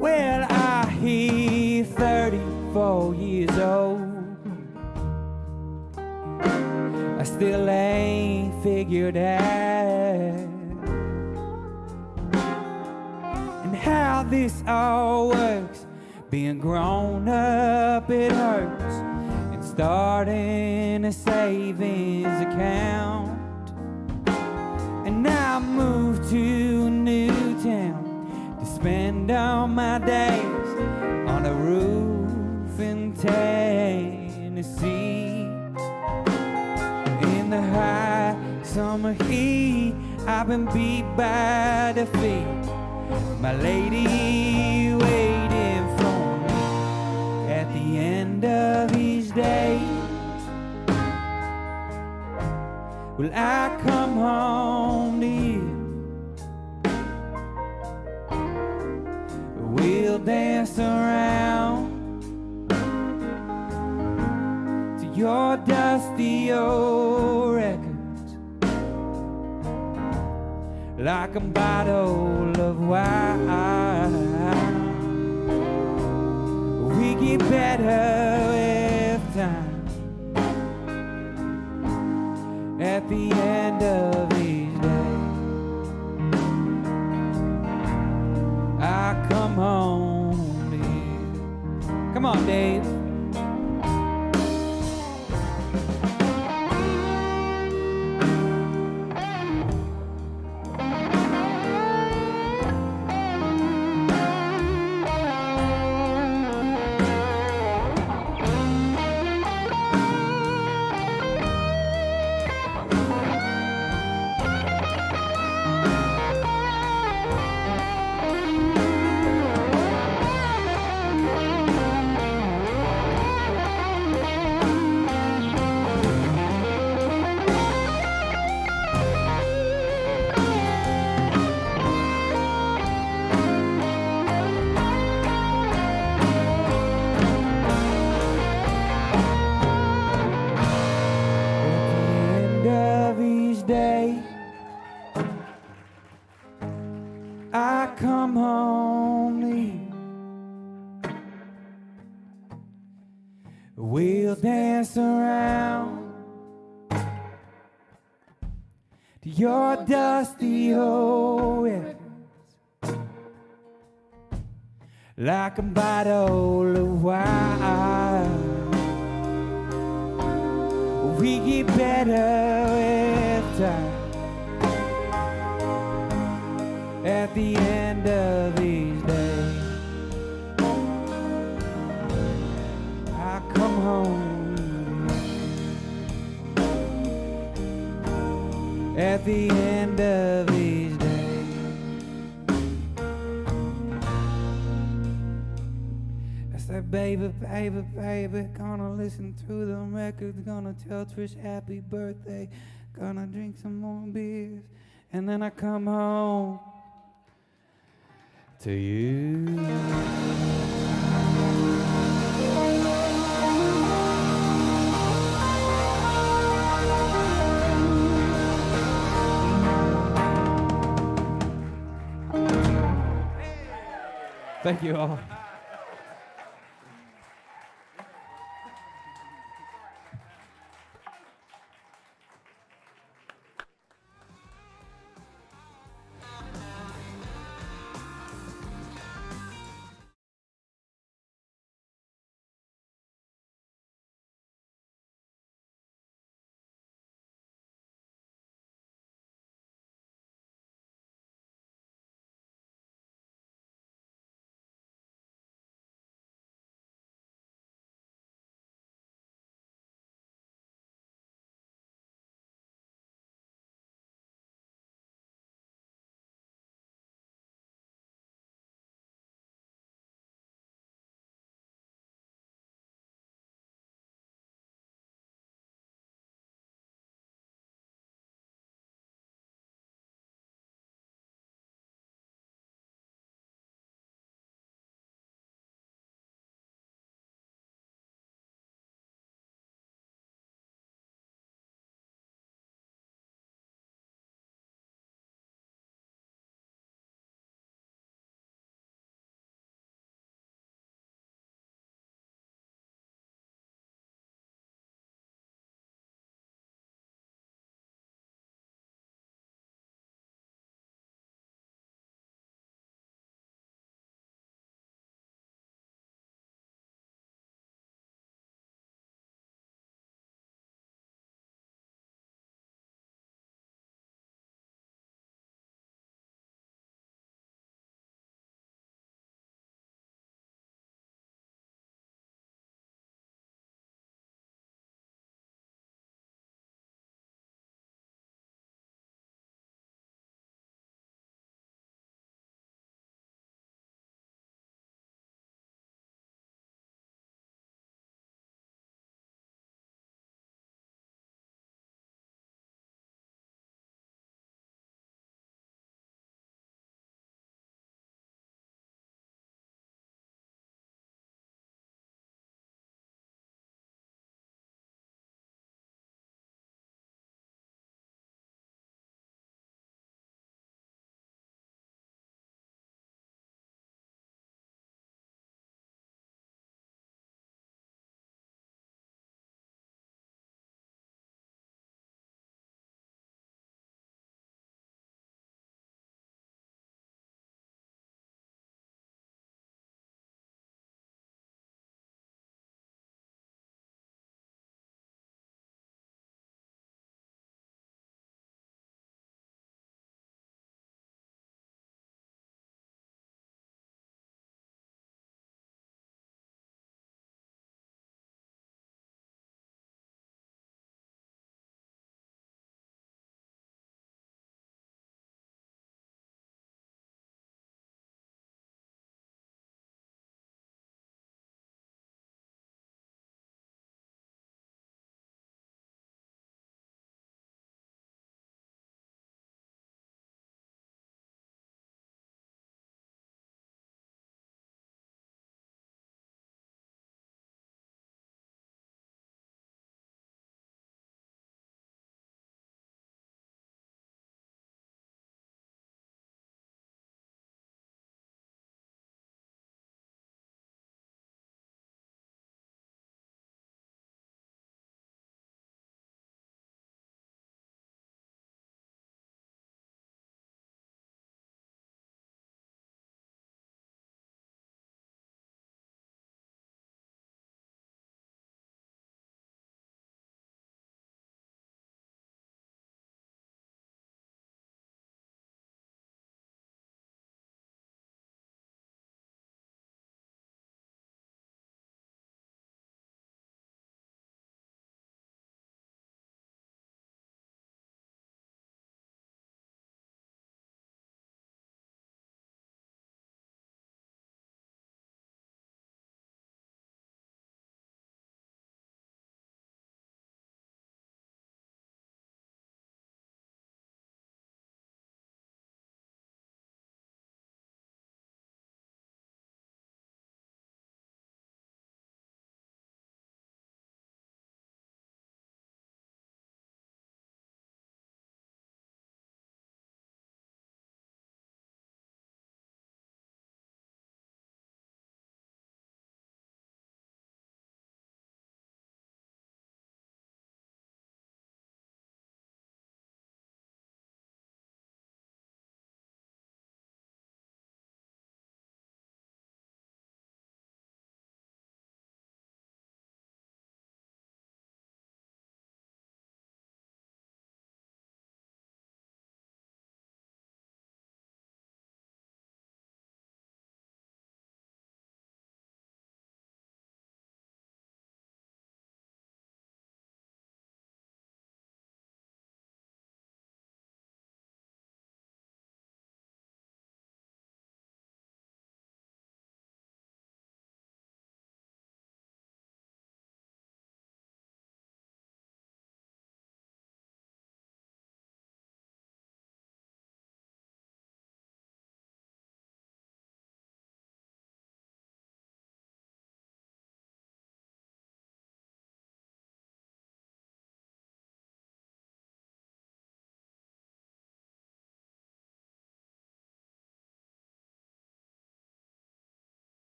Well, I hear 34 years old. I still ain't figured out and how this all works. Being grown up, it hurts, and starting a savings account. And I moved to a new town to spend all my days on a roof in Tennessee. In the high summer heat, I've been beat by defeat. My lady waiting for me at the end of each day. Well, I come home to you. We'll dance around to your dusty old records like a bottle of wine. We get better with time. At the end of each day, I come home to you. Come on, Dave. Day, I come home to you. We'll dance around to your dusty old records like a bottle of wine. We get better with time. At the end of each day, I come home. At the end of each day, I said, baby, baby, baby, gonna listen to the records, gonna tell Trish happy birthday, gonna drink some more beers, and then I come home to you. Thank you all.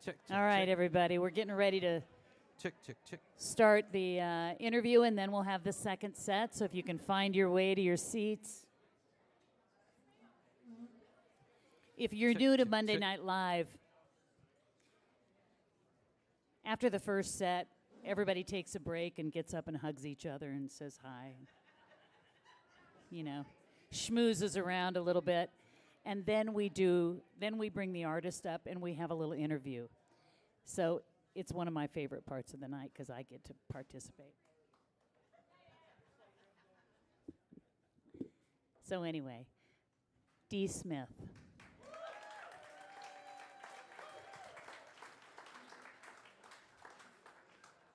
Check, check,
All right,
check.
everybody, we're getting ready to
Check, check, check.
start the interview, and then we'll have the second set. So if you can find your way to your seats. If you're
Check,
new to
check,
Monday
check.
Night Live, after the first set, everybody takes a break and gets up and hugs each other and says hi. You know, schmoozes around a little bit. And then we bring the artist up and we have a little interview. So it's one of my favorite parts of the night because I get to participate. So anyway, Dee Smith.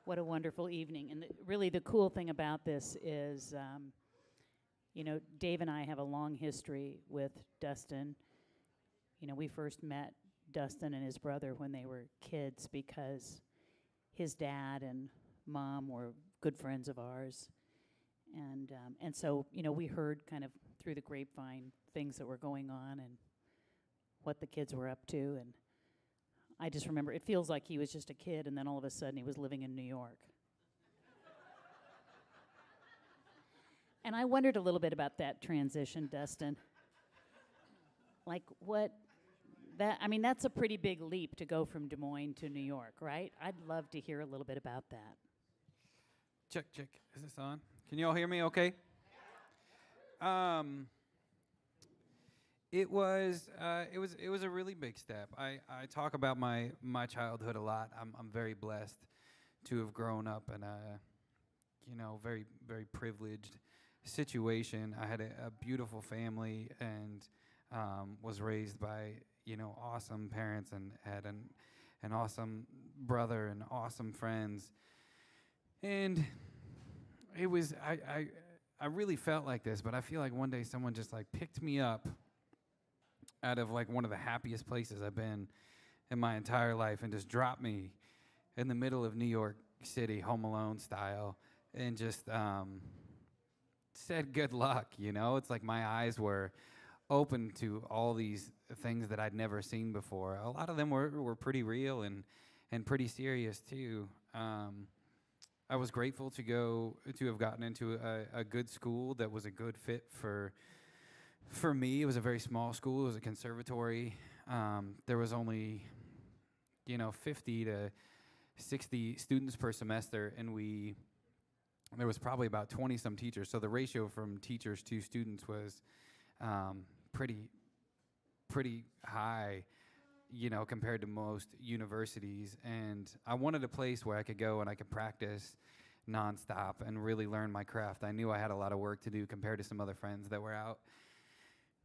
What a wonderful evening. And really the cool thing about this is, you know, Dave and I have a long history with Dustin. You know, we first met Dustin and his brother when they were kids because his dad and mom were good friends of ours. And so, you know, we heard kind of through the grapevine things that were going on and what the kids were up to. And I just remember it feels like he was just a kid, and then all of a sudden he was living in New York. And I wondered a little bit about that transition, Dustin. Like that's a pretty big leap to go from Des Moines to New York, right? I'd love to hear a little bit about that.
Check, check. Is this on? Can you all hear me okay? It was a really big step. I talk about my childhood a lot. I'm very blessed to have grown up in a, you know, very, very privileged situation. I had a beautiful family and was raised by, you know, awesome parents and had an awesome brother and awesome friends. And it was, I really felt like this, but I feel like one day someone just like picked me up out of like one of the happiest places I've been in my entire life and just dropped me in the middle of New York City, Home Alone style, and just said good luck, you know? It's like my eyes were open to all these things that I'd never seen before. A lot of them were pretty real and pretty serious too. I was grateful to have gotten into a good school that was a good fit for me. It was a very small school. It was a conservatory. There was only, you know, 50 to 60 students per semester, and there was probably about 20-some teachers. So the ratio from teachers to students was pretty high, you know, compared to most universities. And I wanted a place where I could go and I could practice nonstop and really learn my craft. I knew I had a lot of work to do compared to some other friends that were out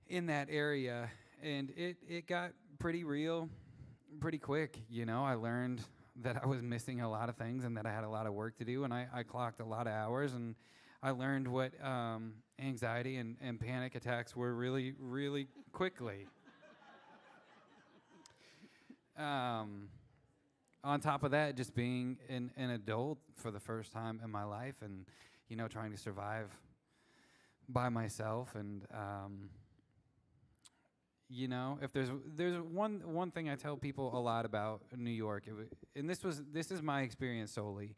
in that area. And it got pretty real pretty quick, you know. I learned that I was missing a lot of things and that I had a lot of work to do, and I clocked a lot of hours, and I learned what anxiety and panic attacks were really, really quickly. On top of that, just being an adult for the first time in my life and, you know, trying to survive by myself. And, you know, if there's one thing I tell people a lot about New York, and this is my experience solely,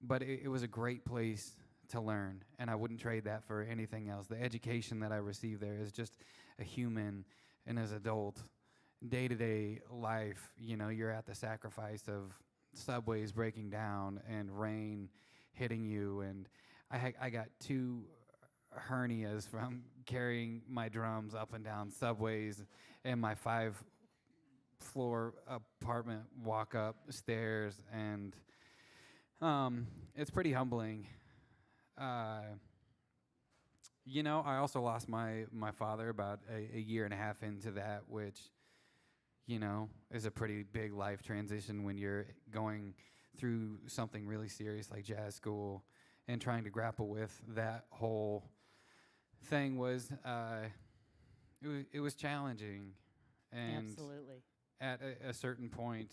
but it was a great place to learn, and I wouldn't trade that for anything else. The education that I received there is just a human and as adult day-to-day life. You know, you're at the sacrifice of subways breaking down and rain hitting you, and I got 2 hernias from carrying my drums up and down subways and my 5-floor apartment walk-up stairs, and it's pretty humbling. You know, I also lost my father about a year and a half into that, which, you know, is a pretty big life transition when you're going through something really serious like jazz school, and trying to grapple with that whole thing was it was challenging. And
Absolutely.
at a certain point,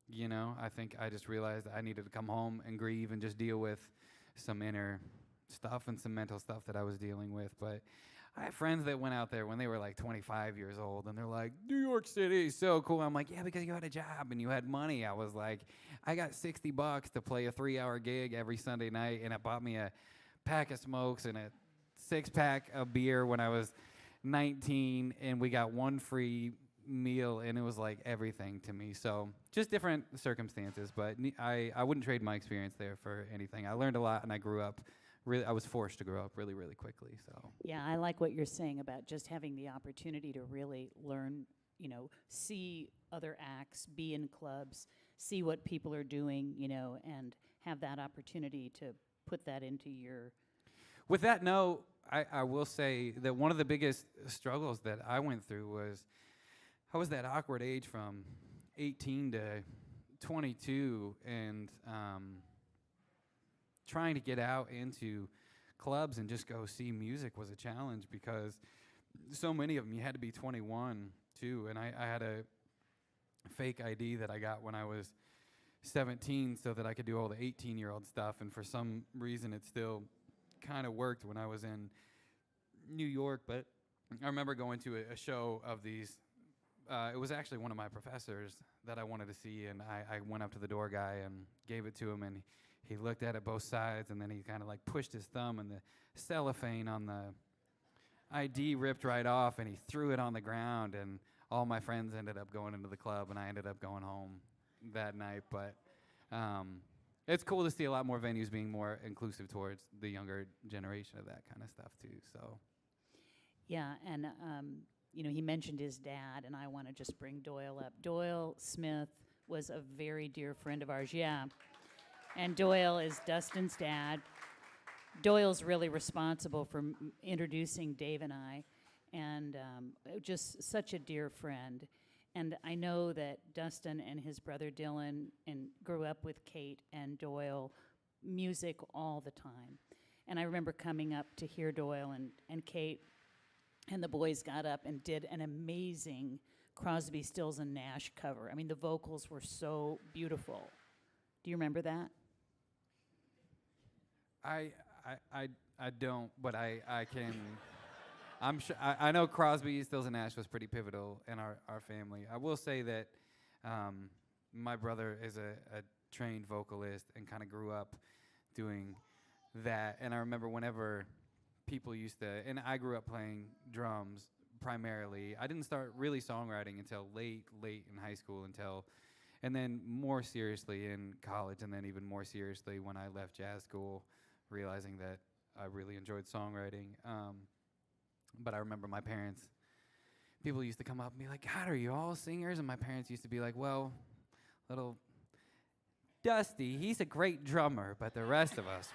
you know, I think I just realized I needed to come home and grieve and just deal with some inner stuff and some mental stuff that I was dealing with. But I have friends that went out there when they were like 25 years old, and they're like, New York City is so cool. I'm like, yeah, because you had a job and you had money. I was like, I got $60 to play a 3-hour gig every Sunday night, and it bought me a pack of smokes and a 6-pack of beer when I was 19, and we got one free meal, and it was like everything to me. So just different circumstances, but I wouldn't trade my experience there for anything. I learned a lot, and I grew up. Really, I was forced to grow up really, really quickly. So
Yeah, I like what you're saying about just having the opportunity to really learn, you know, see other acts, be in clubs, see what people are doing, you know, and have that opportunity to put that into your.
with that note, I will say that one of the biggest struggles that I went through was I was that awkward age from 18 to 22, and trying to get out into clubs and just go see music was a challenge because so many of them, you had to be 21 too. And I had a fake ID that I got when I was 17 so that I could do all the 18-year-old stuff. And for some reason, it still kind of worked when I was in New York. But I remember going to a show of these. It was actually one of my professors that I wanted to see, and I went up to the door guy and gave it to him, and he looked at it both sides, and then he kind of like pushed his thumb, and the cellophane on the ID ripped right off, and he threw it on the ground, and all my friends ended up going into the club, and I ended up going home that night. But it's cool to see a lot more venues being more inclusive towards the younger generation of that kind of stuff too. So
Yeah, and you know, he mentioned his dad, and I want to just bring Doyle up. Doyle Smith was a very dear friend of ours, yeah. And Doyle is Dustin's dad. Doyle's really responsible for introducing Dave and I, and just such a dear friend. And I know that Dustin and his brother Dylan and grew up with Kate and Doyle, music all the time. And I remember coming up to hear Doyle and Kate, and the boys got up and did an amazing Crosby, Stills, and Nash cover. I mean, the vocals were so beautiful. Do you remember that?
I don't, but I can. I'm sure I know Crosby, Stills, and Nash was pretty pivotal in our family. I will say that my brother is a trained vocalist and kind of grew up doing that. And I remember whenever people used to, and I grew up playing drums primarily. I didn't start really songwriting until late in high school, and then more seriously in college, and then even more seriously when I left jazz school, realizing that I really enjoyed songwriting. But I remember my parents, people used to come up and be like, God, are you all singers? And my parents used to be like, well, little Dusty, he's a great drummer, but the rest of us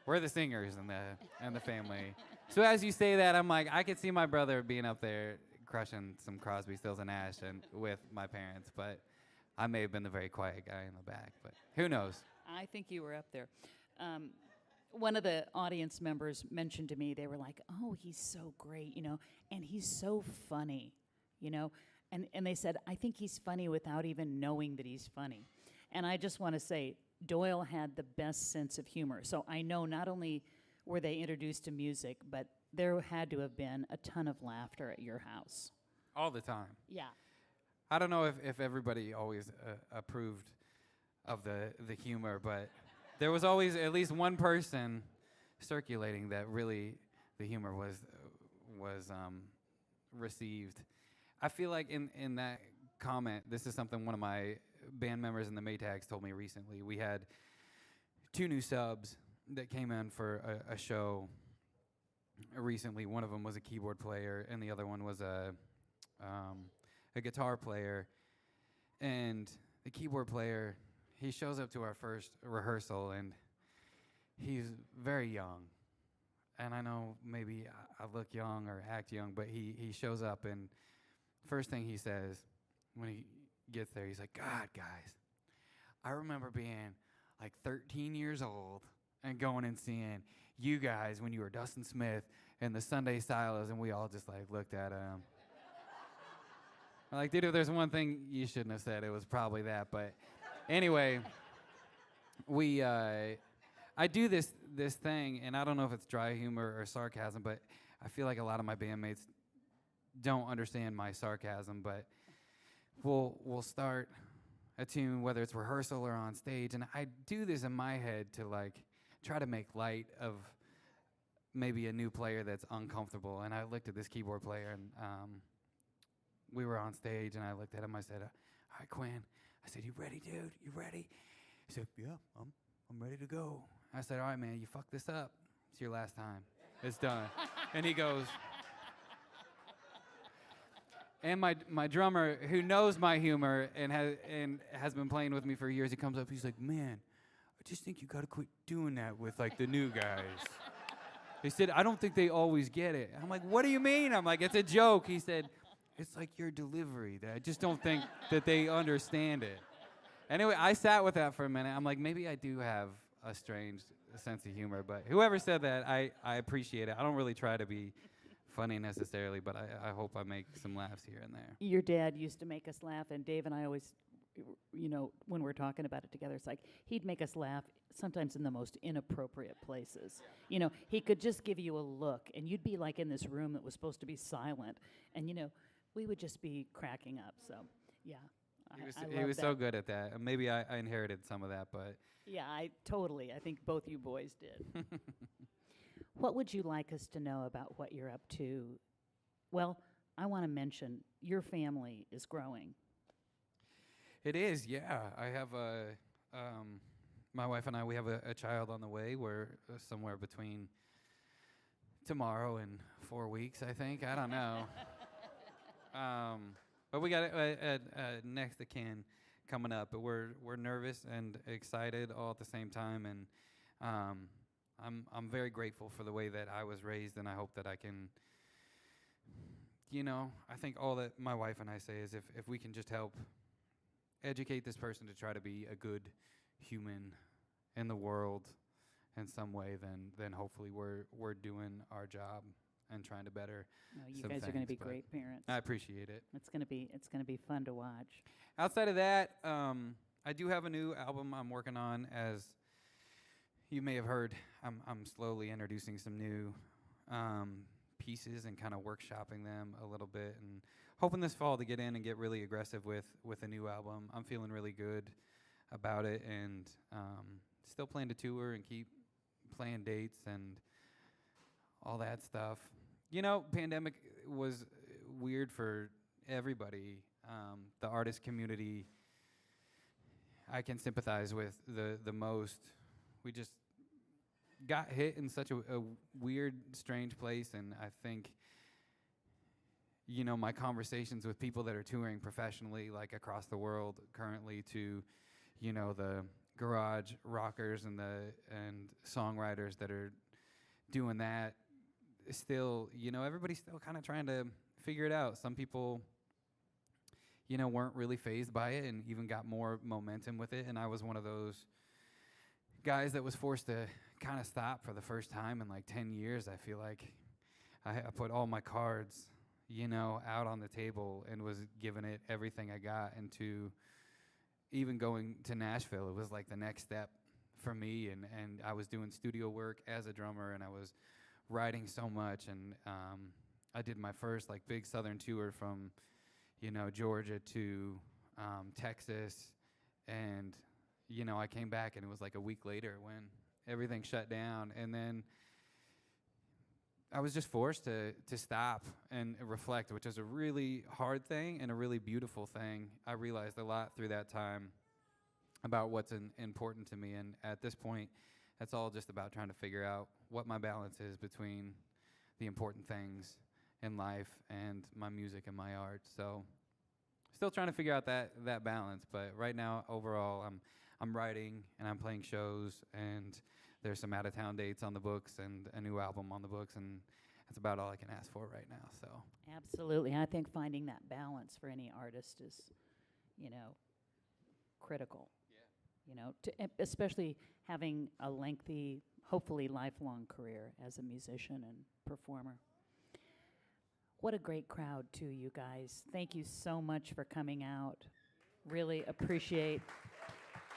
we're the singers in the family. So as you say that, I'm like, I could see my brother being up there crushing some Crosby, Stills, and Nash and with my parents, but I may have been the very quiet guy in the back, but who knows?
I think you were up there. One of the audience members mentioned to me, they were like, oh, he's so great, you know, and he's so funny, you know. And they said, I think he's funny without even knowing that he's funny. And I just want to say, Doyle had the best sense of humor. So I know not only were they introduced to music, but there had to have been a ton of laughter at your house.
All the time.
Yeah.
I don't know if everybody always approved of the humor, but there was always at least one person circulating that really the humor was received. I feel like in that comment, this is something one of my band members in the Maytags told me recently. We had 2 new subs that came in for a show recently. One of them was a keyboard player, and the other one was a guitar player. And the keyboard player, he shows up to our first rehearsal, and he's very young. And I know maybe I look young or act young, but he shows up, and first thing he says when he gets there, he's like, God, guys, I remember being like 13 years old and going and seeing you guys when you were Dustin Smith and the Sunday Silos, and we all just like looked at him. I'm like, dude, if there's one thing you shouldn't have said, it was probably that. But anyway, I I do this thing, and I don't know if it's dry humor or sarcasm, but I feel like a lot of my bandmates don't understand my sarcasm. But we'll start a tune, whether it's rehearsal or on stage, and I do this in my head to like try to make light of maybe a new player that's uncomfortable. And I looked at this keyboard player, and we were on stage, and I looked at him. I said, "All right, Quinn." I said, "You ready, dude? You ready?" He said, "Yeah, I'm ready to go." I said, "All right, man, you fucked this up. It's your last time. It's done." And he goes, and my drummer, who knows my humor and has been playing with me for years, he comes up, he's like, "Man, I just think you gotta quit doing that with like the new guys." He said, "I don't think they always get it." I'm like, "What do you mean?" I'm like, "It's a joke." He said, "It's like your delivery. That I just don't think that they understand it." Anyway, I sat with that for a minute. I'm like, maybe I do have a strange sense of humor, but whoever said that, I appreciate it. I don't really try to be funny necessarily, but I hope I make some laughs here and there.
Your dad used to make us laugh, and Dave and I always, you know, when we're talking about it together, it's like he'd make us laugh sometimes in the most inappropriate places. You know, he could just give you a look, and you'd be like in this room that was supposed to be silent, and you know, we would just be cracking up. So, yeah.
He was so good at that. And maybe I inherited some of that, but
Yeah, I think both you boys did. What would you like us to know about what you're up to? Well, I want to mention your family is growing.
it is, yeah. I have my wife and I, we have a child on the way. We're somewhere between tomorrow and 4 weeks, I think. I don't know. But we got a next of kin coming up. But we're nervous and excited all at the same time, and I'm very grateful for the way that I was raised, and I hope that I can. You know, I think all that my wife and I say is if we can just help educate this person to try to be a good human in the world in some way, then hopefully we're doing our job and trying to better.
No, you
some
guys are going to
things,
be great parents.
I appreciate it.
It's going to be fun to watch.
Outside of that, I do have a new album I'm working on. As you may have heard, I'm slowly introducing some new pieces and kind of workshopping them a little bit, and hoping this fall to get in and get really aggressive with a new album. I'm feeling really good about it, and still plan to tour and keep playing dates and all that stuff. You know, pandemic was weird for everybody. The artist community, I can sympathize with the most. We just got hit in such a weird, strange place, and I think, you know, my conversations with people that are touring professionally, like across the world currently, to, you know, the garage rockers and songwriters that are doing that, still, you know, everybody's still kind of trying to figure it out. Some people, you know, weren't really fazed by it and even got more momentum with it, and I was one of those guys that was forced to kind of stop for the first time in like 10 years. I feel like I put all my cards, you know, out on the table and was giving it everything I got. And to even going to Nashville, it was like the next step for me, and I was doing studio work as a drummer, and I was writing so much, and I did my first like big southern tour from, you know, Georgia to Texas, and you know, I came back and it was like a week later when everything shut down, and then I was just forced to stop and reflect, which is a really hard thing and a really beautiful thing. I realized a lot through that time about what's important to me, and at this point, it's all just about trying to figure out what my balance is between the important things in life and my music and my art. So still trying to figure out that balance, but right now, overall, I'm writing and I'm playing shows, and there's some out-of-town dates on the books and a new album on the books, and that's about all I can ask for right now. So
Absolutely. I think finding that balance for any artist is, you know, critical. Yeah. You know, especially having a lengthy, hopefully lifelong career as a musician and performer. What a great crowd, too, you guys. Thank you so much for coming out. Really appreciate.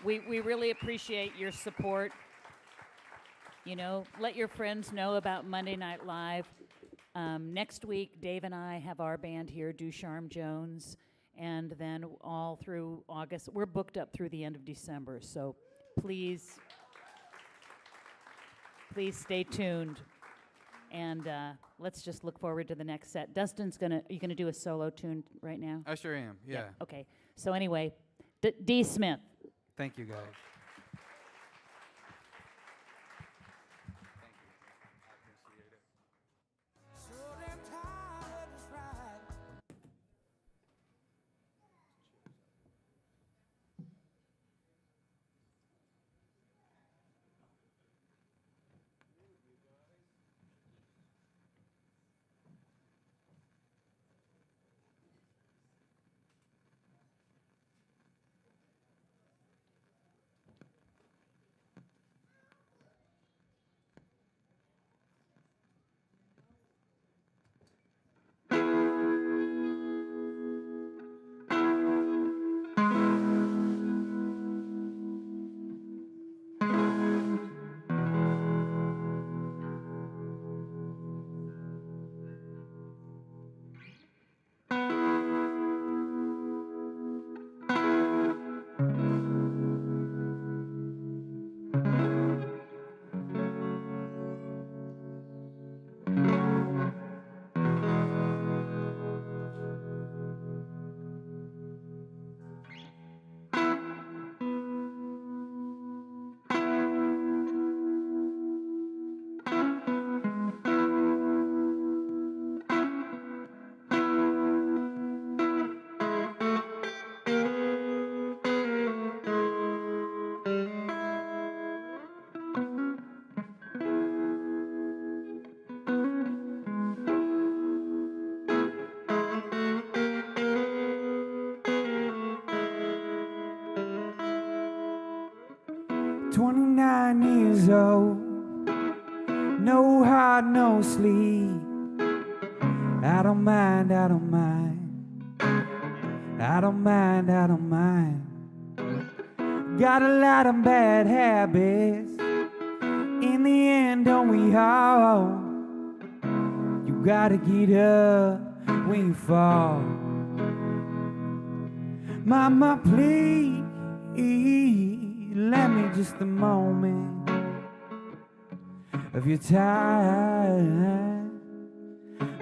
We really appreciate your support. You know, let your friends know about Monday Night Live. Next week, Dave and I have our band here, Ducharme-Jones, and then all through August. We're booked up through the end of December, so please stay tuned. And let's just look forward to the next set. Dustin's are you gonna do a solo tune right now?
I sure am. Yeah.
Okay. So anyway, D. Smith.
Thank you, guys.
Years old, no heart, no sleep. I don't mind, I don't mind. I don't mind, I don't mind. Got a lot of bad habits. In the end, don't we all? You gotta get up when you fall. Mama, please, let me just a moment of your time.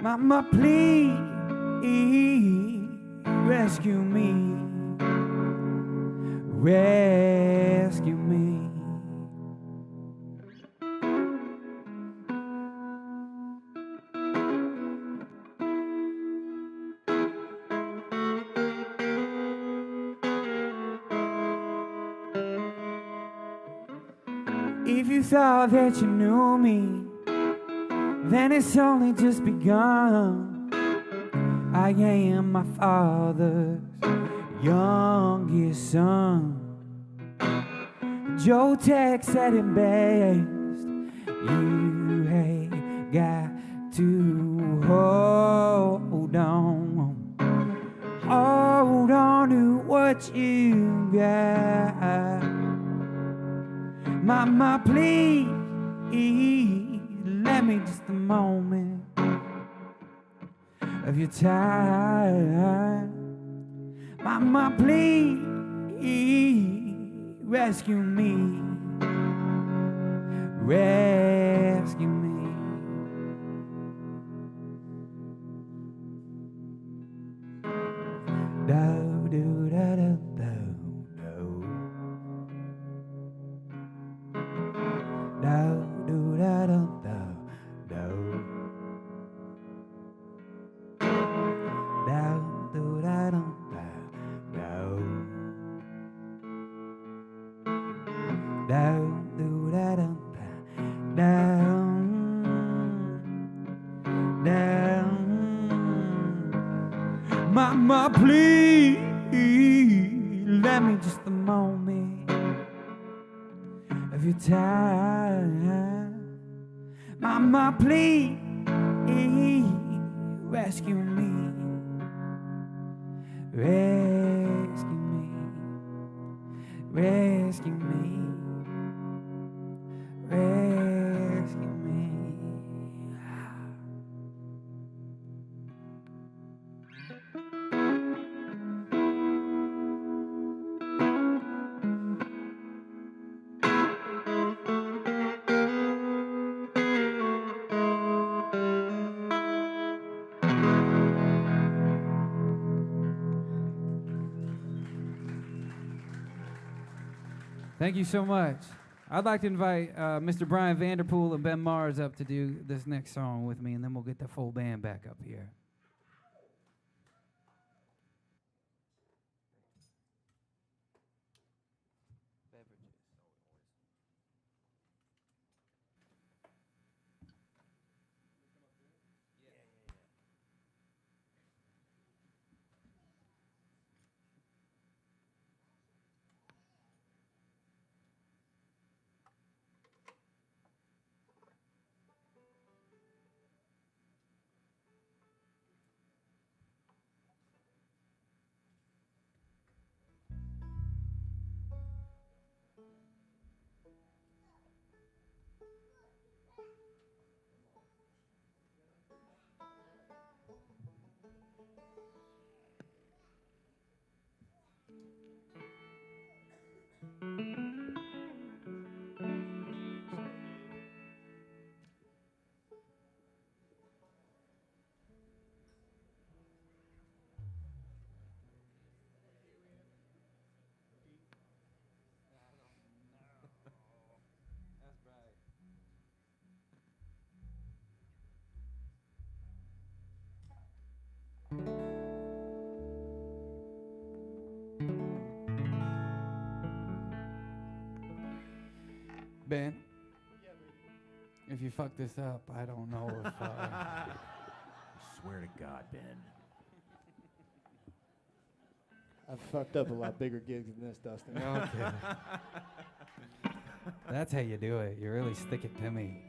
Mama, please, rescue me. Rescue me. If you thought that you knew me, then it's only just begun. I am my father's youngest son. Joe Tex said it best. You ain't got to hold on. Hold on to what you got. Mama, please, let me just a moment of your time. Mama, please, rescue me. Rescue me. Do, do, da, da, do, do. Do, do, da, da, do, do. Do, do, da, da, do, do. Do, do, da, da, do, do. Mama, please, let me just a moment of your time. Mama, please, rescue me. Rescue me. Rescue me. Rescue me.
Thank you so much. I'd like to invite Mr. Bryan Vanderpool and Ben Mars up to do this next song with me, and then we'll get the full band back up here. Ben, if you fuck this up, I don't know if...
Swear to God, Ben.
I've fucked up a lot bigger gigs than this, Dustin.
Okay. That's how you do it. You really stick it to me.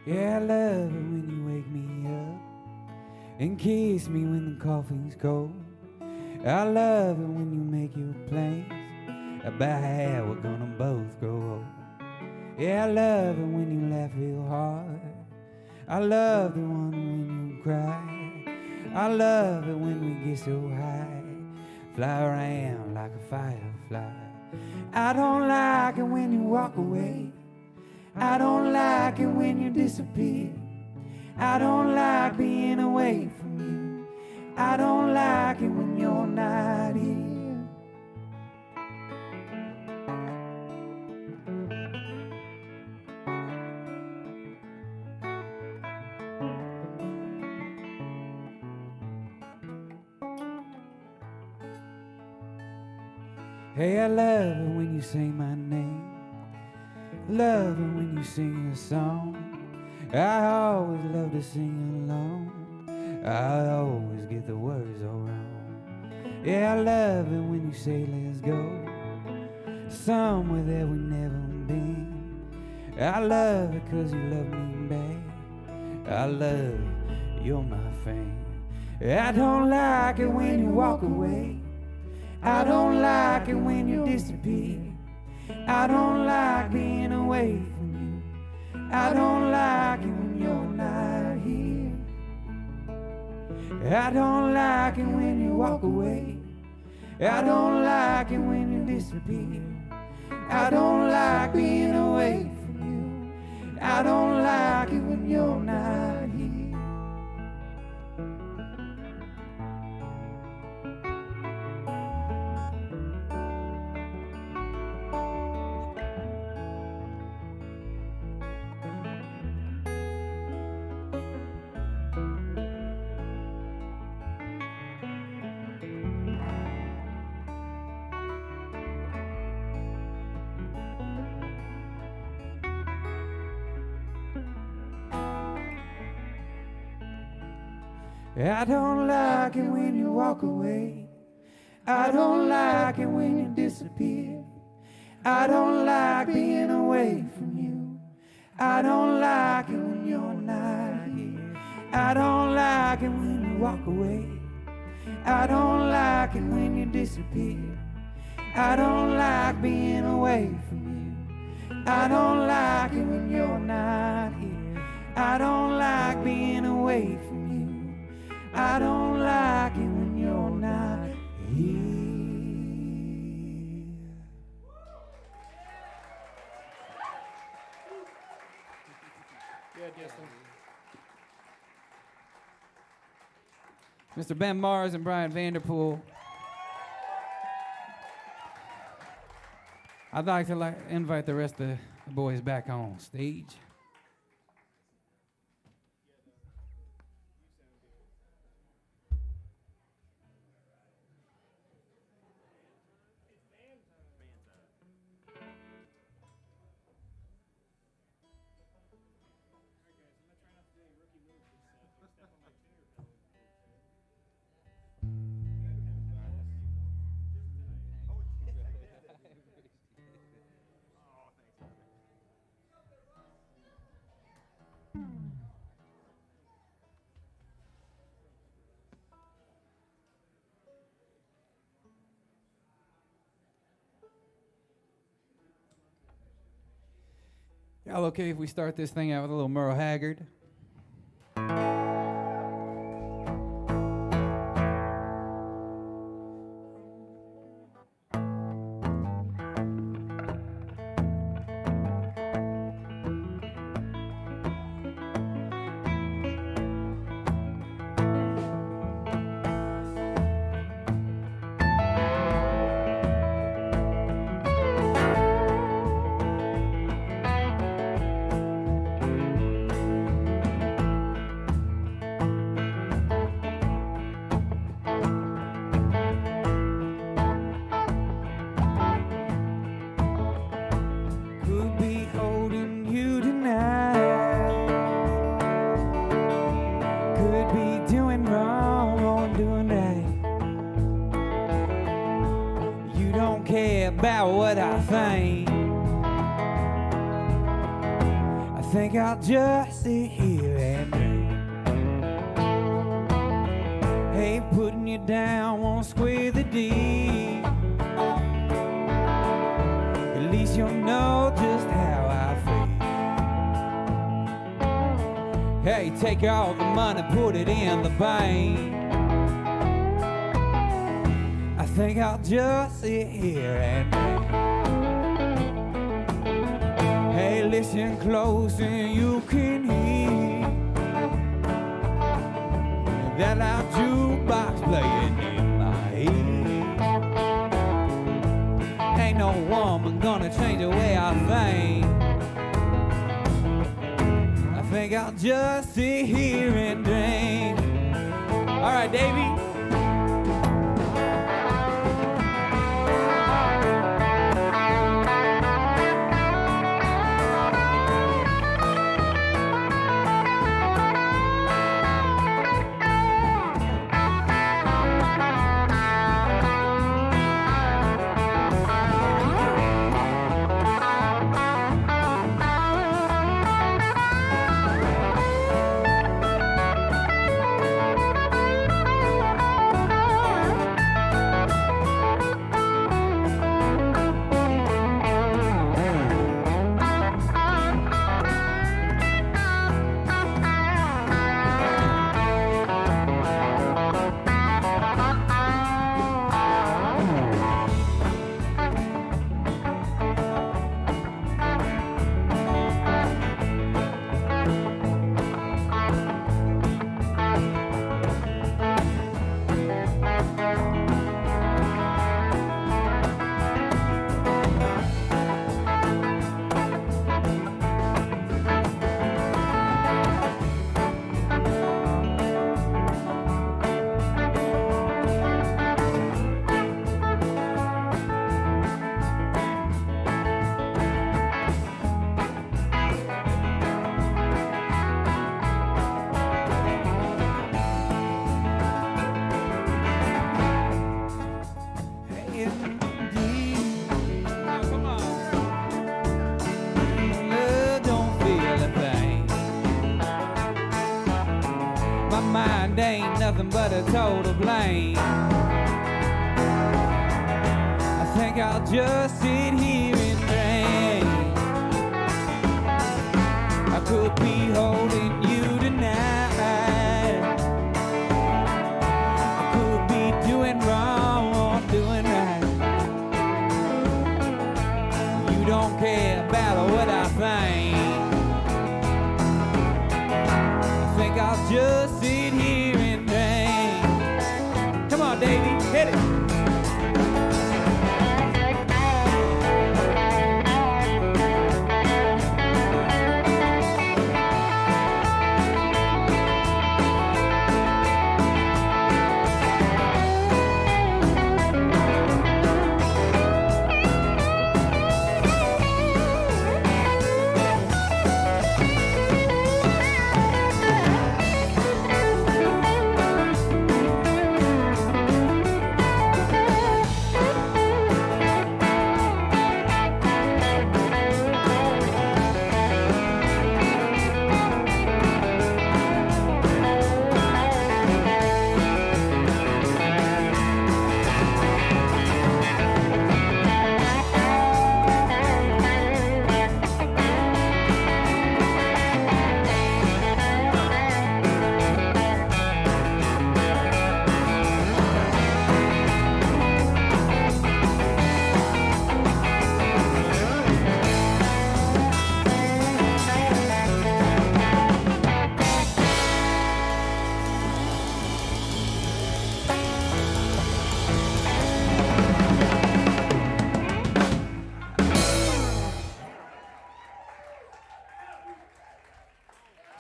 Yeah, I love it when you wake me up and kiss me when the coffee's cold. I love it when you make your plans about how we're gonna both grow old. Yeah, I love it when you laugh real hard. I love the one when you cry. I love it when we get so high, fly around like a firefly. I don't like it when you walk away. I don't like it when you disappear. I don't like being away from you. I don't like it when you're not here. Hey, I love it when you say my name. Love it when you sing a song. I always love to sing along. I always get the words all wrong. Yeah, I love it when you say let's go somewhere that we've never been. I love it 'cause you love me back. I love it, you're my friend. I don't like it when you walk away. I don't like it when you disappear. I don't like being away from you. I don't like it when you're not here. I don't like it when you walk away. I don't like it when you disappear. I don't like being away from you. I don't like it when you're not here. I don't like it when you walk away. I don't like it when you disappear. I don't like being away from you. I don't like it when you're not here. I don't like it when you walk away. I don't like it when you disappear. I don't like being away from you. I don't like it when you're not here. I don't like being away from you. I don't like it when you're
Justin.
Mr. Ben Mars and Bryan Vanderpool. I'd like to invite the rest of the boys back on stage. Y'all okay if we start this thing out with a little Merle Haggard?
Could be holding you tonight. Could be doing wrong or doing right. You don't care about what I think. I think I'll just sit here and drink. Hey, putting you down won't square the deal. At least you'll know just how I feel. Hey, take all the money, put it in the bank. I think I'll just sit here and think. Hey, listen close and you can hear that loud jukebox playing in my ear. Ain't no woman gonna change the way I think. I think I'll just sit here and drink. All right, Davey. mind ain't nothing but a total blank. I think I'll just sit here and drink. I could be holding you tonight. I could be doing wrong or doing right. You don't care about what I think.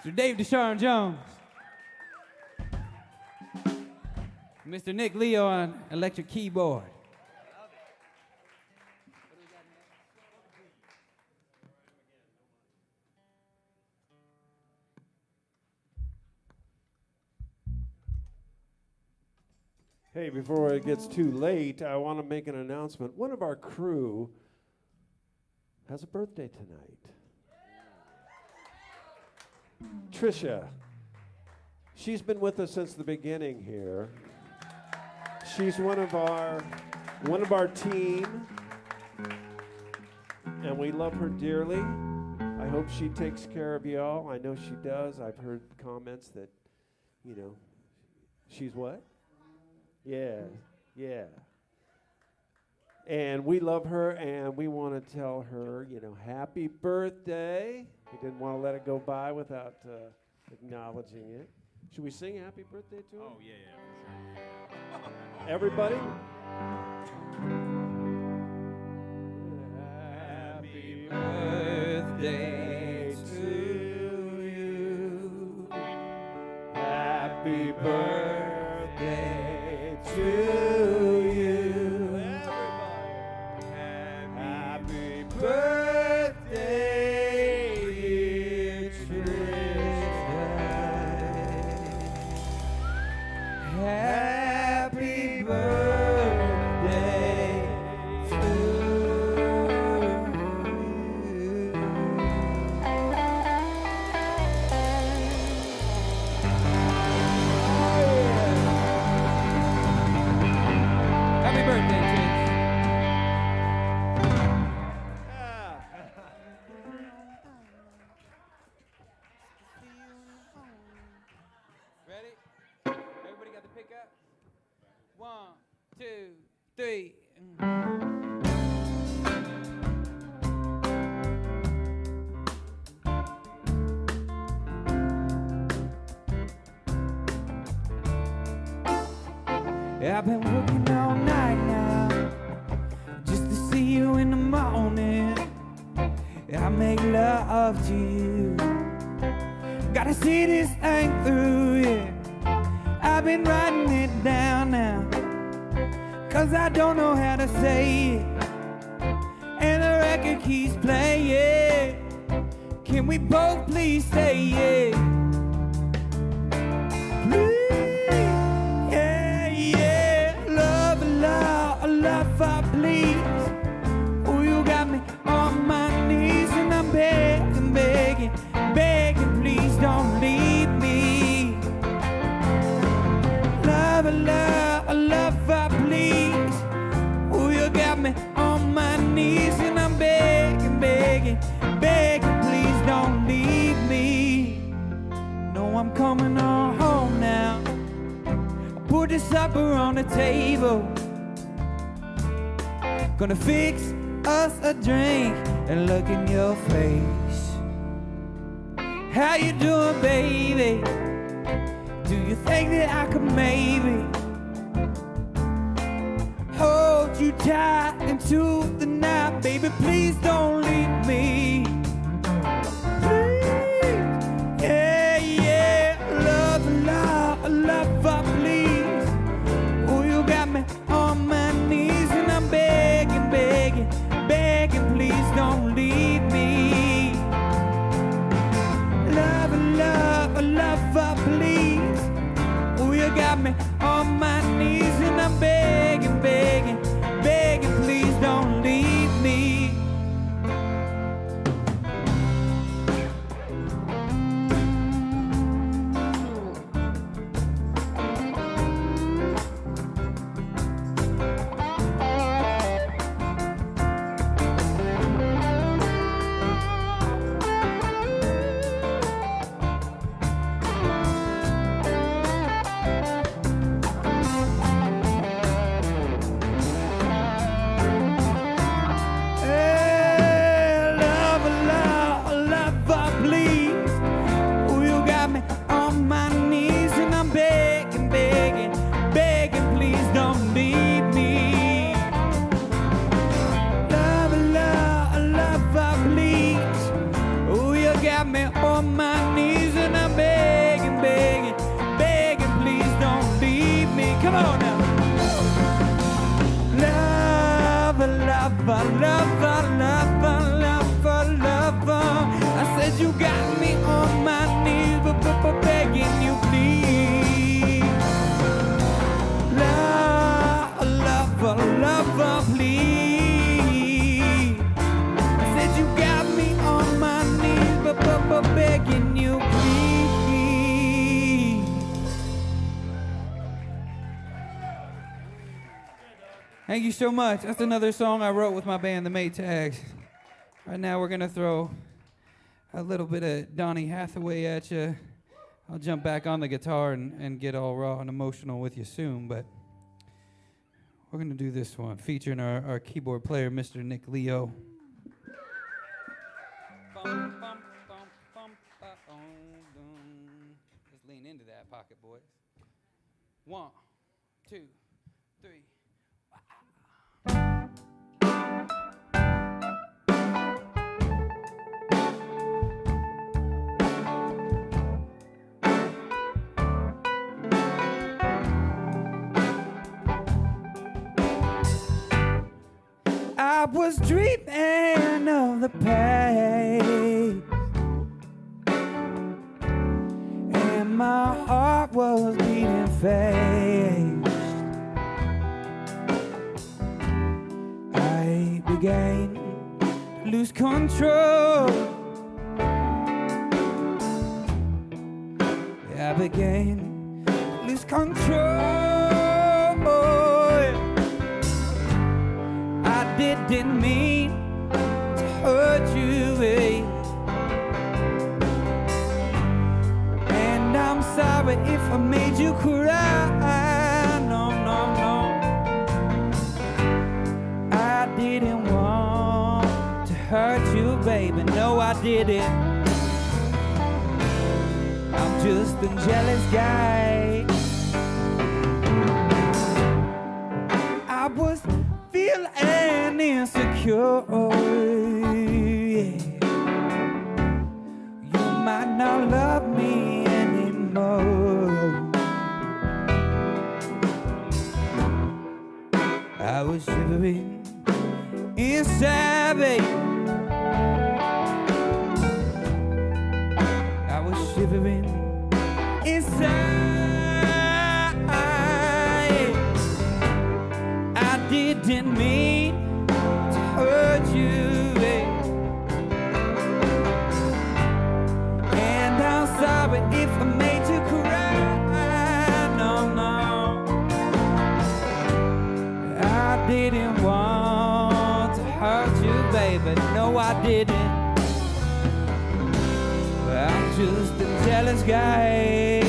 Mr. Dave Ducharme-Jones. Mr. Nick Leo on electric keyboard.
Hey, before it gets too late, I want to make an announcement. One of our crew has a birthday tonight. Trisha. She's been with us since the beginning here. She's one of our team, and we love her dearly. I hope she takes care of y'all. I know she does. I've heard comments that, you know, she's what? Yeah, yeah. And we love her, and we want to tell her, you know, happy birthday. We didn't want to let it go by without acknowledging it. Should we sing happy birthday to her?
Oh, yeah, for sure.
Everybody?
Happy birthday to you. Happy birthday to you. Everybody. Happy birthday, dear Trisha. Happy birthday to you. Happy birthday, Trish. Ready? Everybody got the pickup? 1, 2, 3. I've been working all night now just to see you in the morning. I make love to you. Gotta see this thing through, yeah. I've been writing it down now, 'cause I don't know how to say it, and the record keeps playing. Can we both please say it? Please, yeah, yeah. Love, love, love, please. Oh, you got me on my knees, and I'm begging, begging, begging, please don't leave me. Love, love, love, please. Oh, you got me on my knees, and I'm begging, begging, begging, please don't leave me. No, I'm coming on home now. I put the supper on the table. Gonna fix us a drink and look in your face. How you doing, baby? Do you think that I could maybe hold you tight into the night? Baby, please don't leave me. Please, yeah, yeah. Love, love, love, please. Oh, you got me on my knees, and I'm begging, begging, begging, please don't leave me. Love, love, love, please. Oh, you got me on my knees, and I'm begging, begging, begging, please don't leave me. lover, lover, lover, lover. I said you got me on my knees, but begging you please. Lover, lover, please. I said you got me on my knees, but begging you please. Thank you so much. That's another song I wrote with my band, the Maytags. Right now we're gonna throw a little bit of Donny Hathaway at you. I'll jump back on the guitar and get all raw and emotional with you soon, but we're gonna do this one featuring our keyboard player, Mr. Nick Leo. Just lean into that pocket, boys. 1, 2, 3. I was dreaming of the past, and my heart was beating fast. I began to lose control. I began to lose control. I didn't mean to hurt you, babe. And I'm sorry if I made you cry. No, no, no. I didn't want to hurt you, baby. No, I didn't. I'm just a jealous guy. I was feeling insecure, yeah. You might not love me anymore. I was shivering inside, babe. I was shivering inside. I didn't mean to hurt you, babe. And I'm sorry if I made you cry. No, no. I didn't want to hurt you, baby. No, I didn't. I'm just a jealous guy.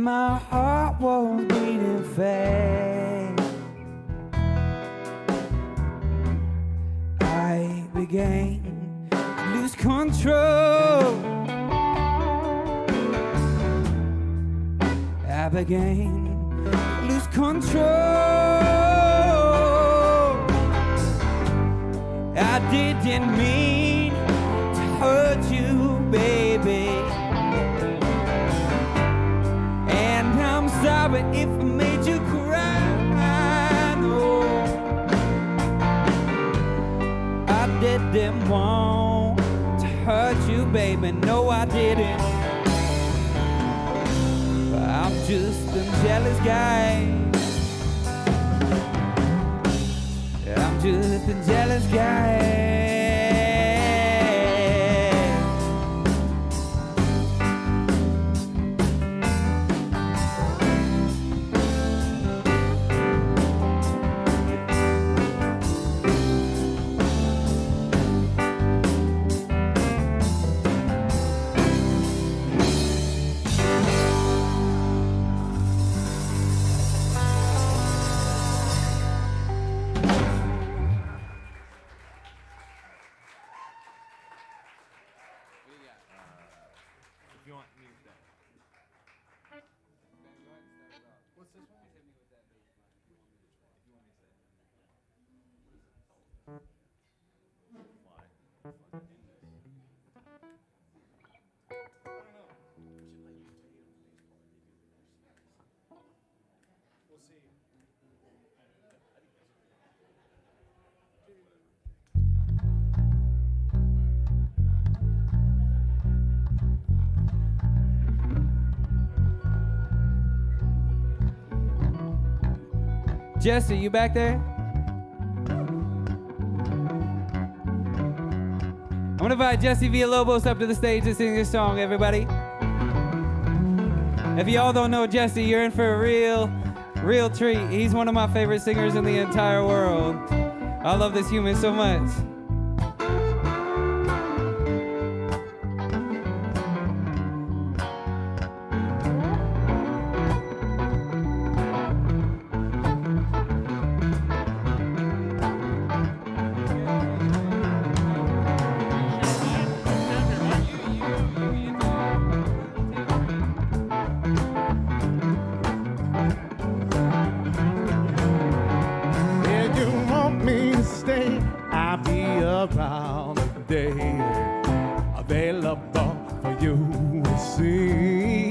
my heart was beating fast. I began to lose control. I began to lose control. I didn't mean to hurt you, baby. And I'm sorry if I made you cry. No, I didn't want to hurt you, baby. No, I didn't. I'm just a jealous guy. I'm just a jealous guy.
If you want me with that. What's this one? Hit me with that bass line. If you want me to say it. Fly.
We'll see.
Jesse, you back there? I'm gonna invite Jesse Villalobos up to the stage to sing this song, everybody. If y'all don't know Jesse, you're in for a real treat. He's one of my favorite singers in the entire world. I love this human so much.
If you want me to stay, I'll be around today, available for you to see.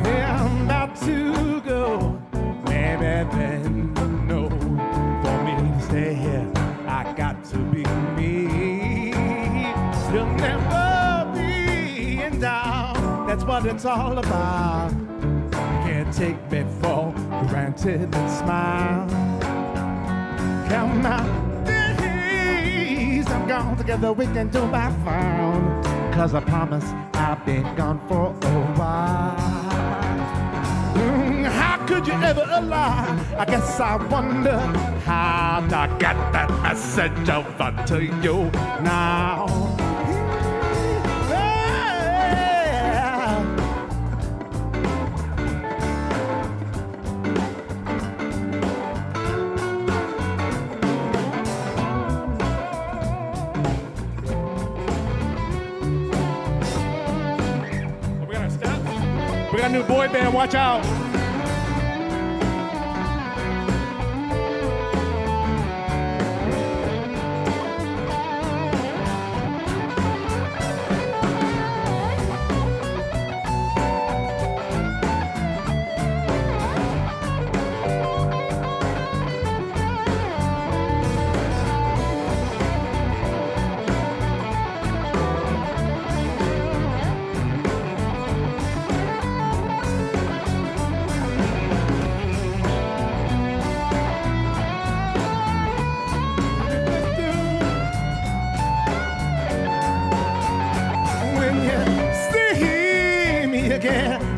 Yeah, I'm about to go, maybe then no. For me to stay here, I got to be me. You'll never be in doubt, that's what it's all about. Can't take me for granted and smile. Count my days I'm gone, together we can do my found. Cause I promise I've been gone for a while. How could you ever lie? I guess I wonder how I got that message over to you now. We got a new boy band, watch out.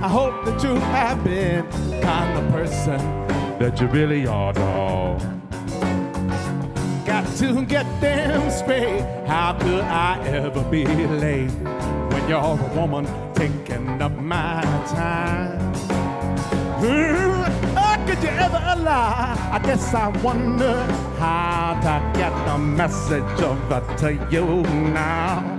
I hope that you have been the kind of person that you really are, dog. Got to get them straight. How could I ever be late when you're a woman taking up my time? lie. I guess I wonder how to get the message over to you now.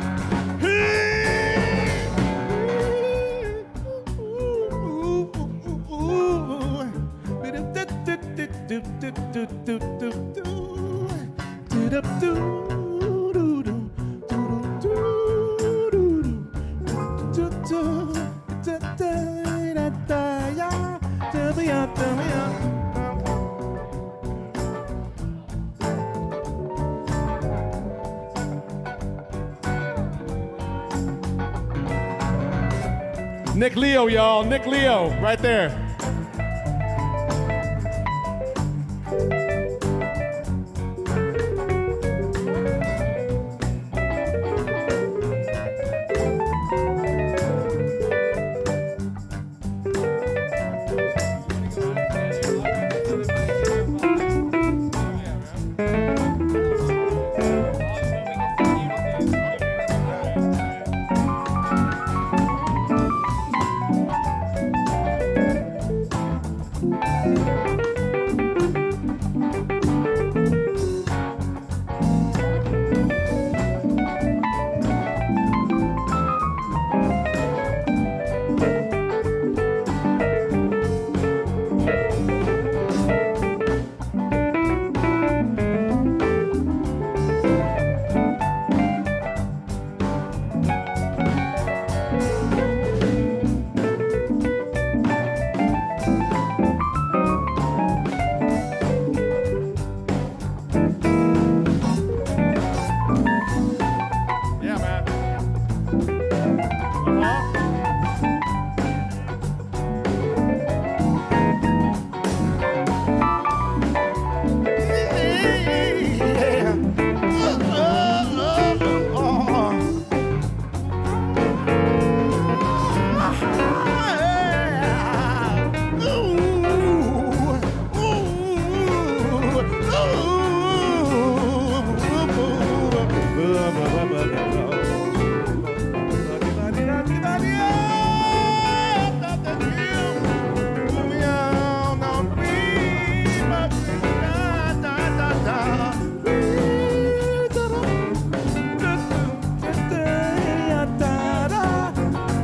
Nick Leo, y'all. Nick Leo, right there.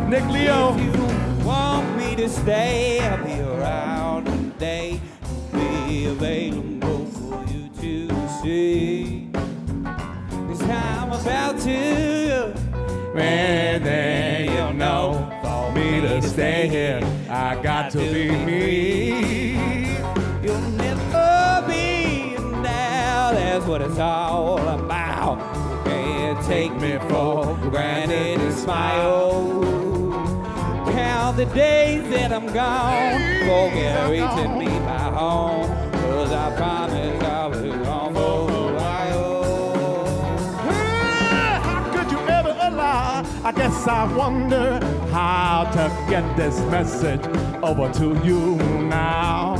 Nick Leo.
If you want me to stay, I'll be around today. Be available for you to see. 'Cause I'm about to,
And then you'll know, for me to stay here, I got to be me.
you'll never be, and now that's what it's all about. You can't take me for granted and smile. Count the days that I'm gone, forget reaching me back home. 'Cause I promise I'll be gone for a while.
How could you ever lie? I guess I wonder how to get this message over to you now.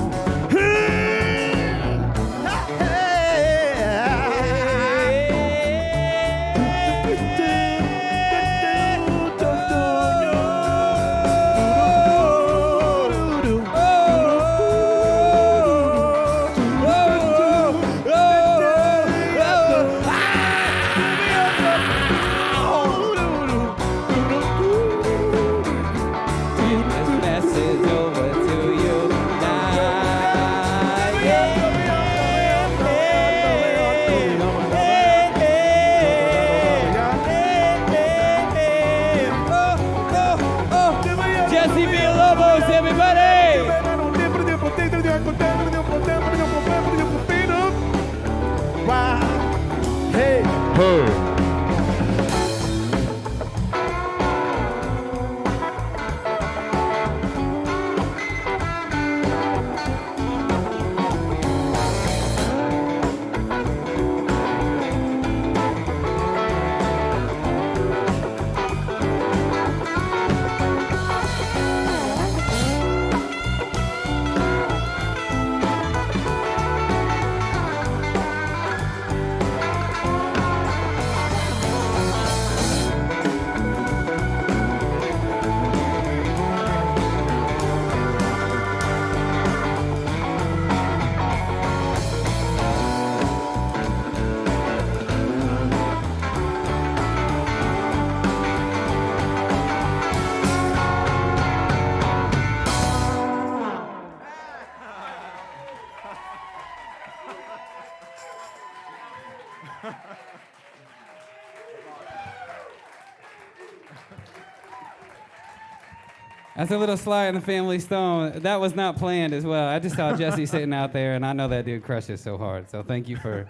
That's a little Sly and the Family Stone. That was not planned as well. I just saw Jesse sitting out there, and I know that dude crushes so hard. So thank you for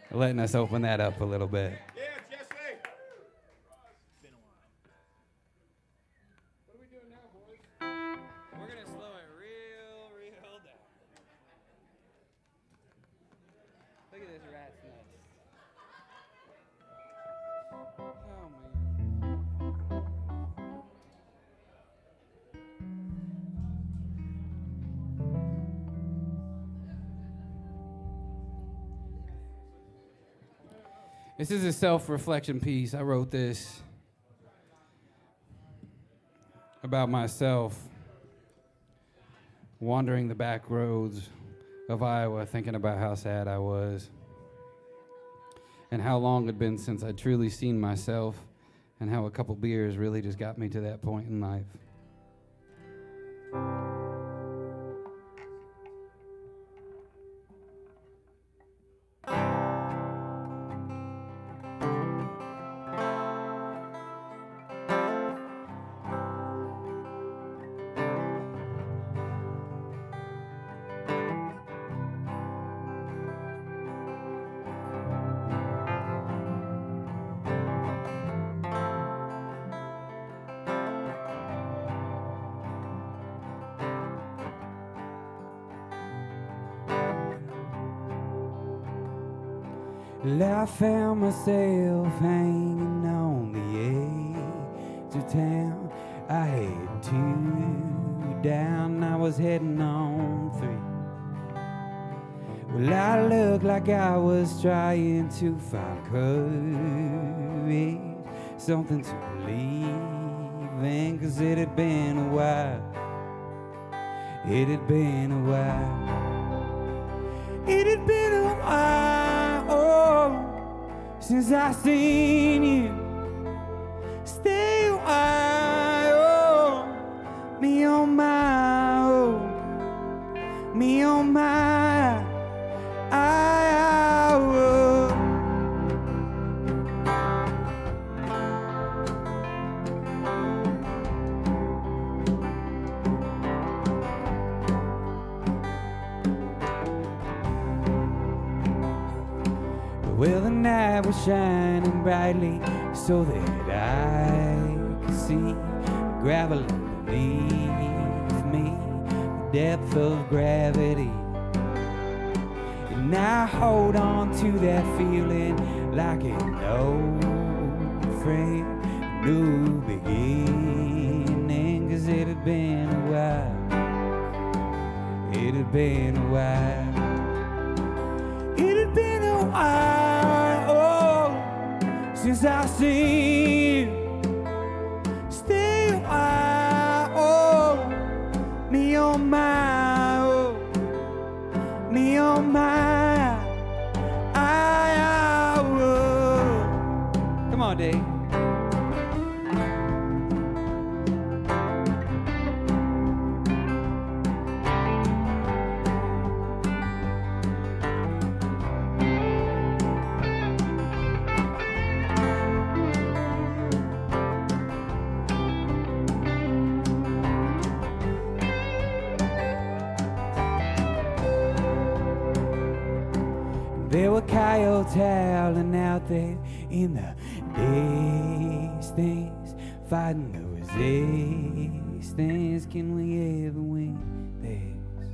letting us open that up a little bit.
Yeah, Jesse.
We're going to slow it real down. Look at this rat's nuts. Oh, man. This is a self-reflection piece. I wrote this about myself wandering the back roads of Iowa, thinking about how sad I was and how long it had been since I'd truly seen myself, and how a couple beers really just got me to that point in life.
Well, I found myself hanging on the edge of town. I had 2 down, I was heading on 3. Well, I looked like I was trying to find courage, something to believe in, 'cause it had been a while. It had been a while. It had been a while, oh, since I seen you. Stay a while, oh, me on my own, me on my, I will. Well, the night was shining brightly so that I could see the gravel underneath me, the depth of gravity. And I hold on to that feeling like an old friend, a new beginning, 'cause it had been a while. It had been a while. It had been a while, oh, since I seen you. Stay a while, oh, me on my own, me on my, I will. Come on, Dave. There were coyotes howling out there in the distance, fighting the resistance. Can we ever win this?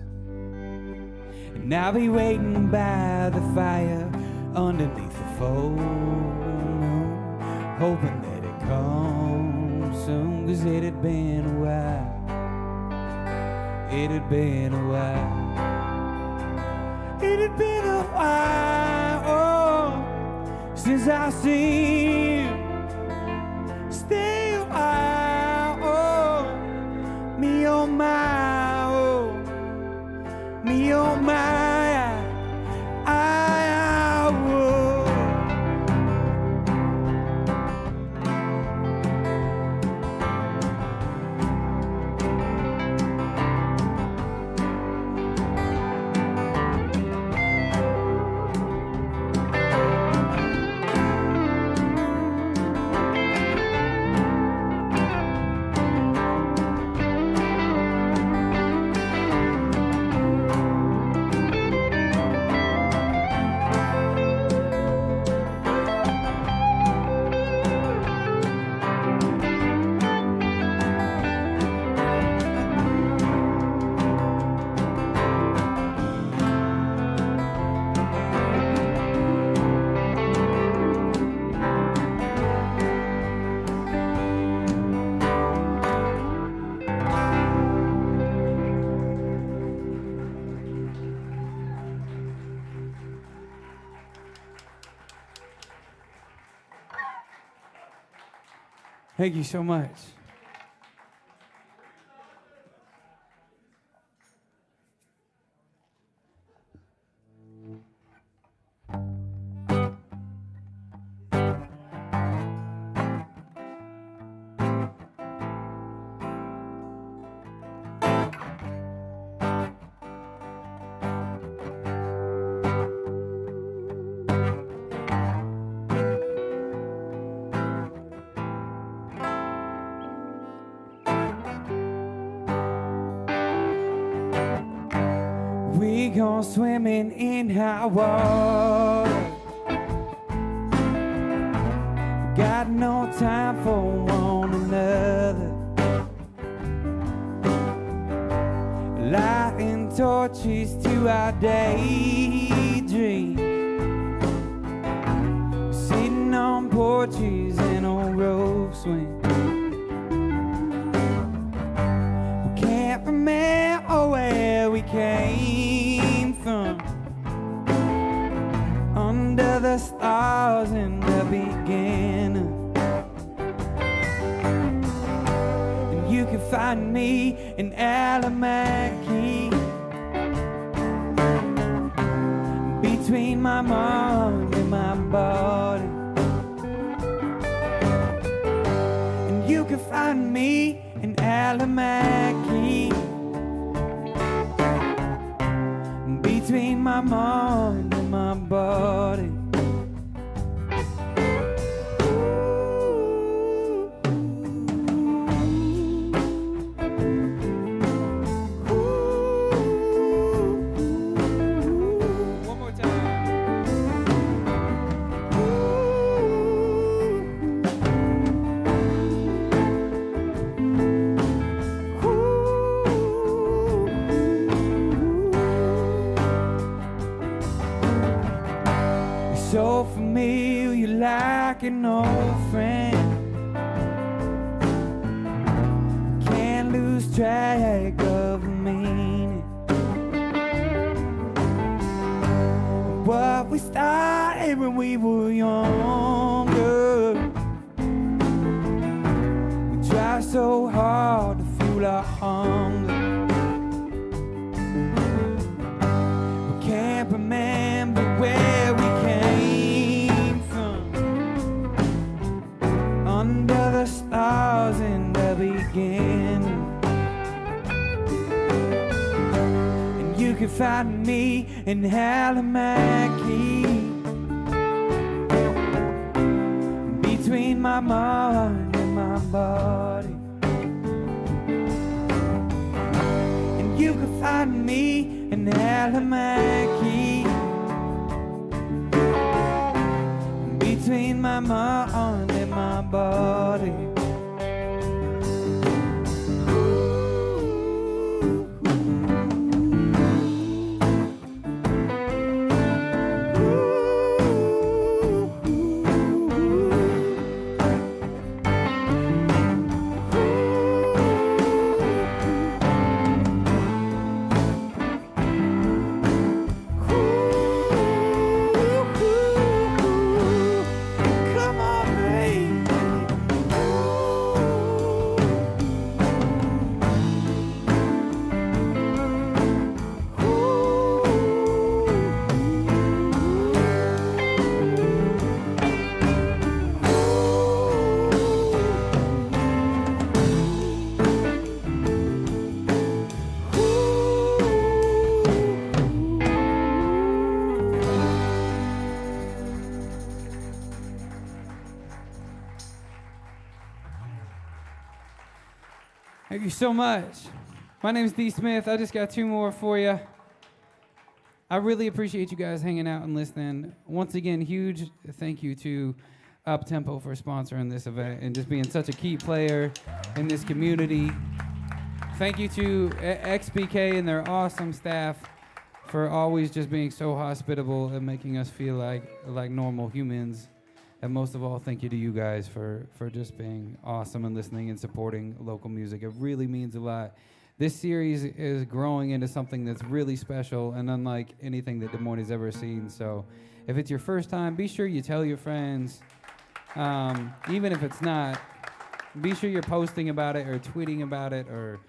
And I'll be waiting by the fire underneath the full moon, hoping that it comes soon, 'cause it had been a while. It had been a while. It had been a while, oh, since I seen you. Stay a while, oh, me on my own, me on my, I will. Thank you so much. We gone swimming in hot water. Got no time for one another. Lighting torches to our daydream. Sitting on porches and on rope swing. We can't remember where we came from. Under the stars in the beginning. And you can find me in Alamaki, between my mind and my body. And you can find me in Alamaki, between my mind and my body. One more time. So familiar, like an old friend. Can't lose track of the meaning. What we started when we were younger. We try so hard to fuel our hunger. We can't remember where we came from. Under the stars in the beginning. And you can find me in Alamaki, between my mind and my body. And you can find me in Alamaki, between my mind and my body. Come on, baby. Thank you so much. My name is D. Smith. I just got two more for you. I really appreciate you guys hanging out and listening. Once again, huge thank you to Uptempo for sponsoring this event and just being such a key player in this community. Thank you to xBk and their awesome staff for always just being so hospitable and making us feel like normal humans. And most of all, thank you to you guys for just being awesome and listening and supporting local music. It really means a lot. This series is growing into something that's really special and unlike anything that Des Moines has ever seen. So if it's your first time, be sure you tell your friends. Even if it's not,
be sure you're posting about it or tweeting about it or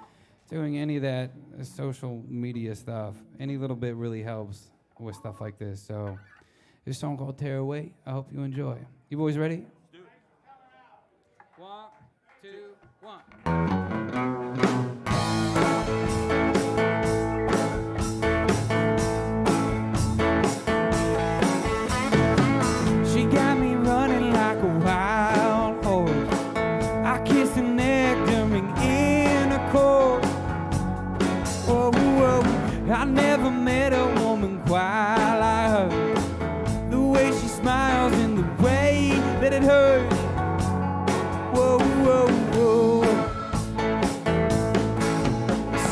doing any of that social media stuff. Any little bit really helps with stuff like this. So this song called Tear Away. I hope you enjoy. You boys ready?
Let's do it.
1, 2, 1.
She got me running like a wild horse. I kiss her neck during intercourse. Whoa, whoa, I never met a woman quite like her. The way she smiles and the way that it hurts. Whoa, whoa, whoa.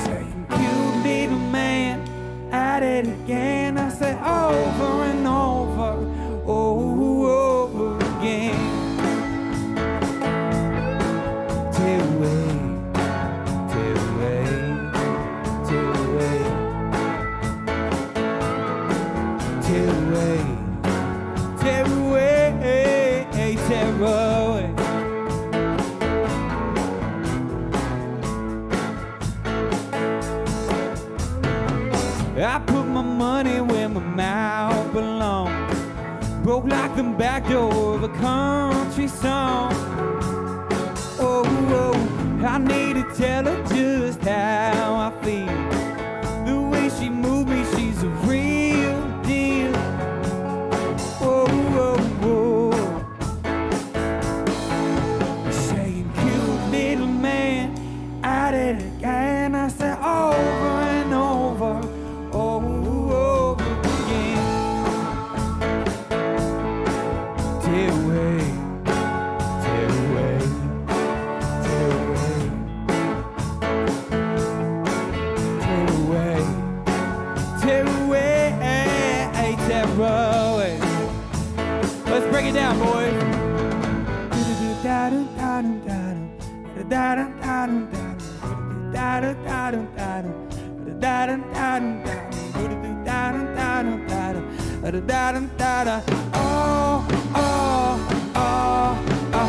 Saying, cute little man, at it again. I say over and over, over again. Tear away, tear away, tear away, tear away, tear away, tear away. I put my money where my mouth belongs. Broke like the back door of a country song. Oh, oh, I need to tell her just how I feel. The way she moved me, she's a real deal. Oh, oh, oh. Saying, cute little man, I did it again. I said over and over, over again. Tear away, tear away, tear away, tear away, tear away, tear away. Let's break it down, boys. Oh, oh, oh, oh.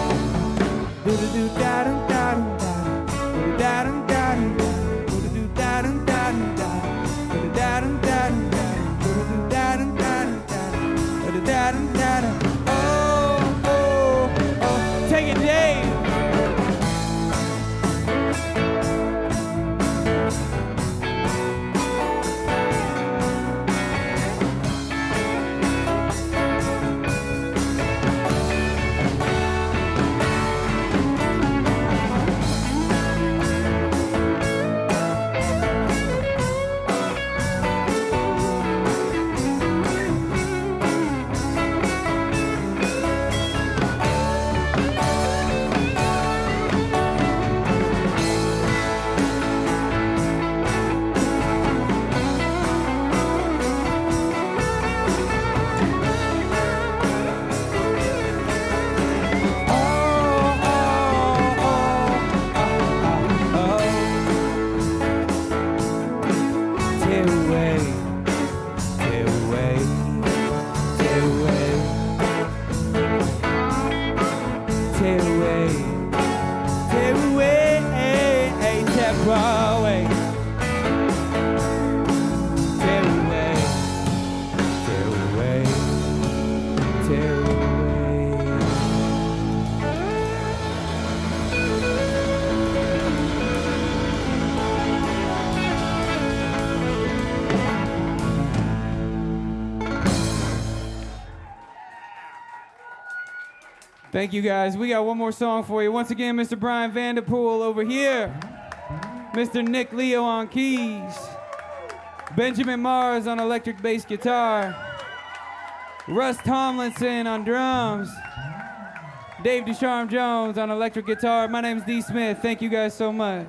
Oh, oh, oh. Take it, Dave. Thank you, guys. We got one more song for you. Once again, Mr. Bryan Vanderpool over here. Mr. Nick Leo on keys. Benjamin Mars on electric bass guitar. Russ Tomlinson on drums. Dave Ducharme-Jones on electric guitar. My name's D. Smith. Thank you guys so much.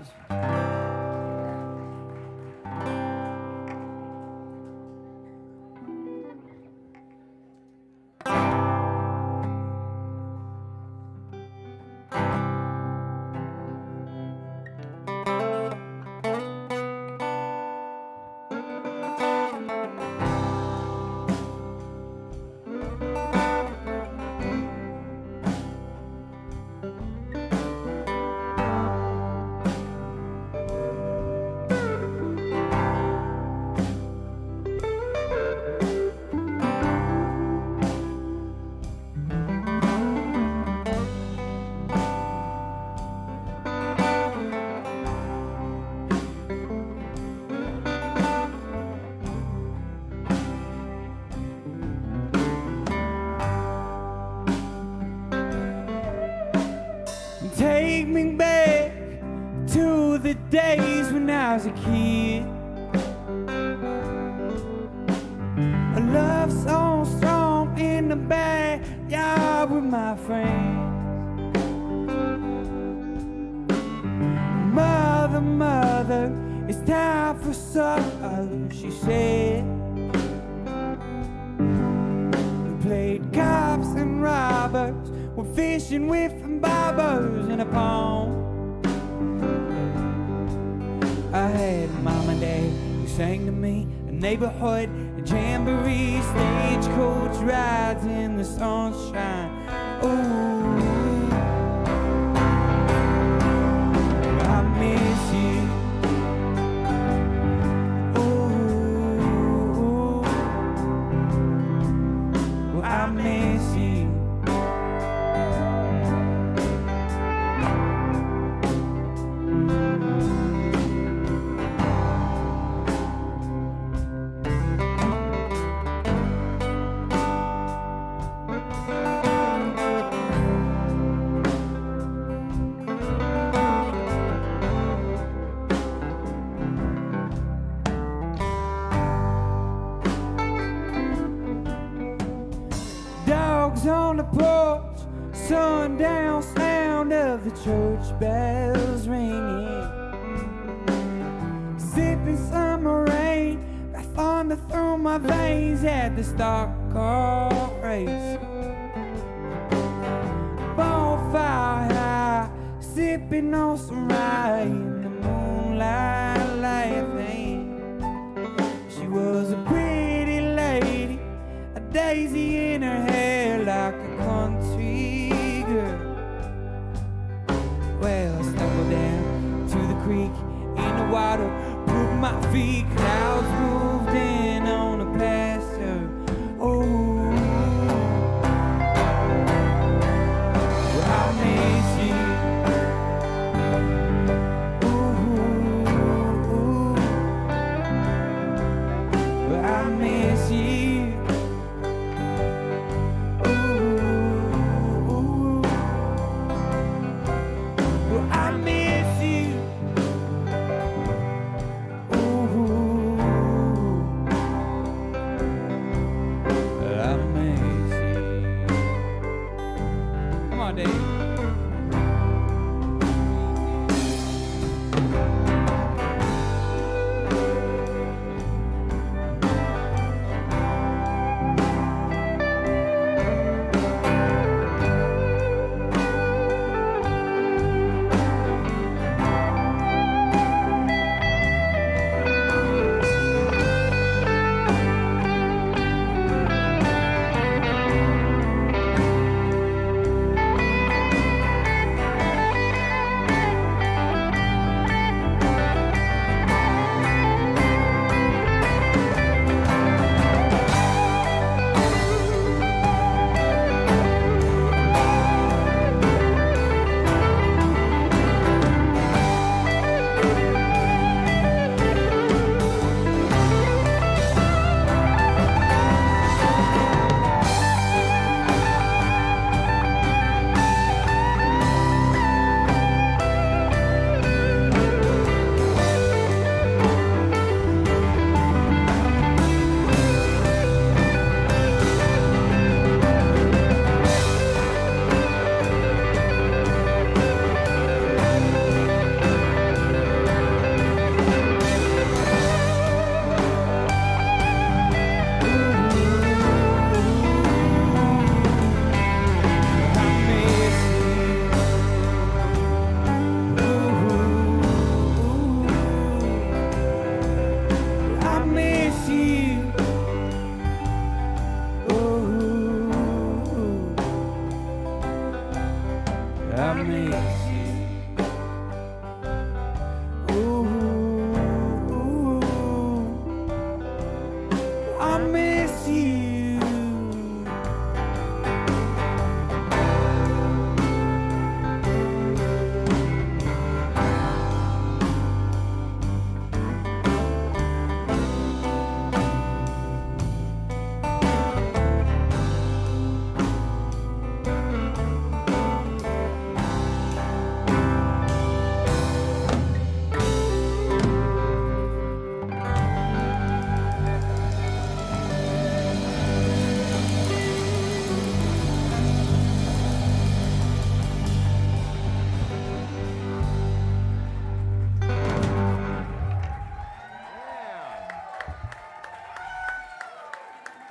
me back to the days when I was a kid. A love song strong in the backyard with my friends. Mother, mother, it's time for supper, she said. We played cops and robbers, we're fishing with bobbers in a pond. I had mom and dad who sang to me a neighborhood a jamboree, stagecoach rides in the sunshine. Ooh, I miss you. Ooh, I miss you. Dogs on the porch, sundown sound of the church bells ringing. Sipping summer rain, got thunder through my veins at the stock car race. Bonfire high, sipping on some rye in the moonlight laughing. She was a pretty lady, a daisy in her hair like a country girl. Well, I stumbled down to the creek in the water, put my feet, clouds moved in on the pasture. Oh, well, I miss you. Ooh, well, I miss you. I miss you. Ooh,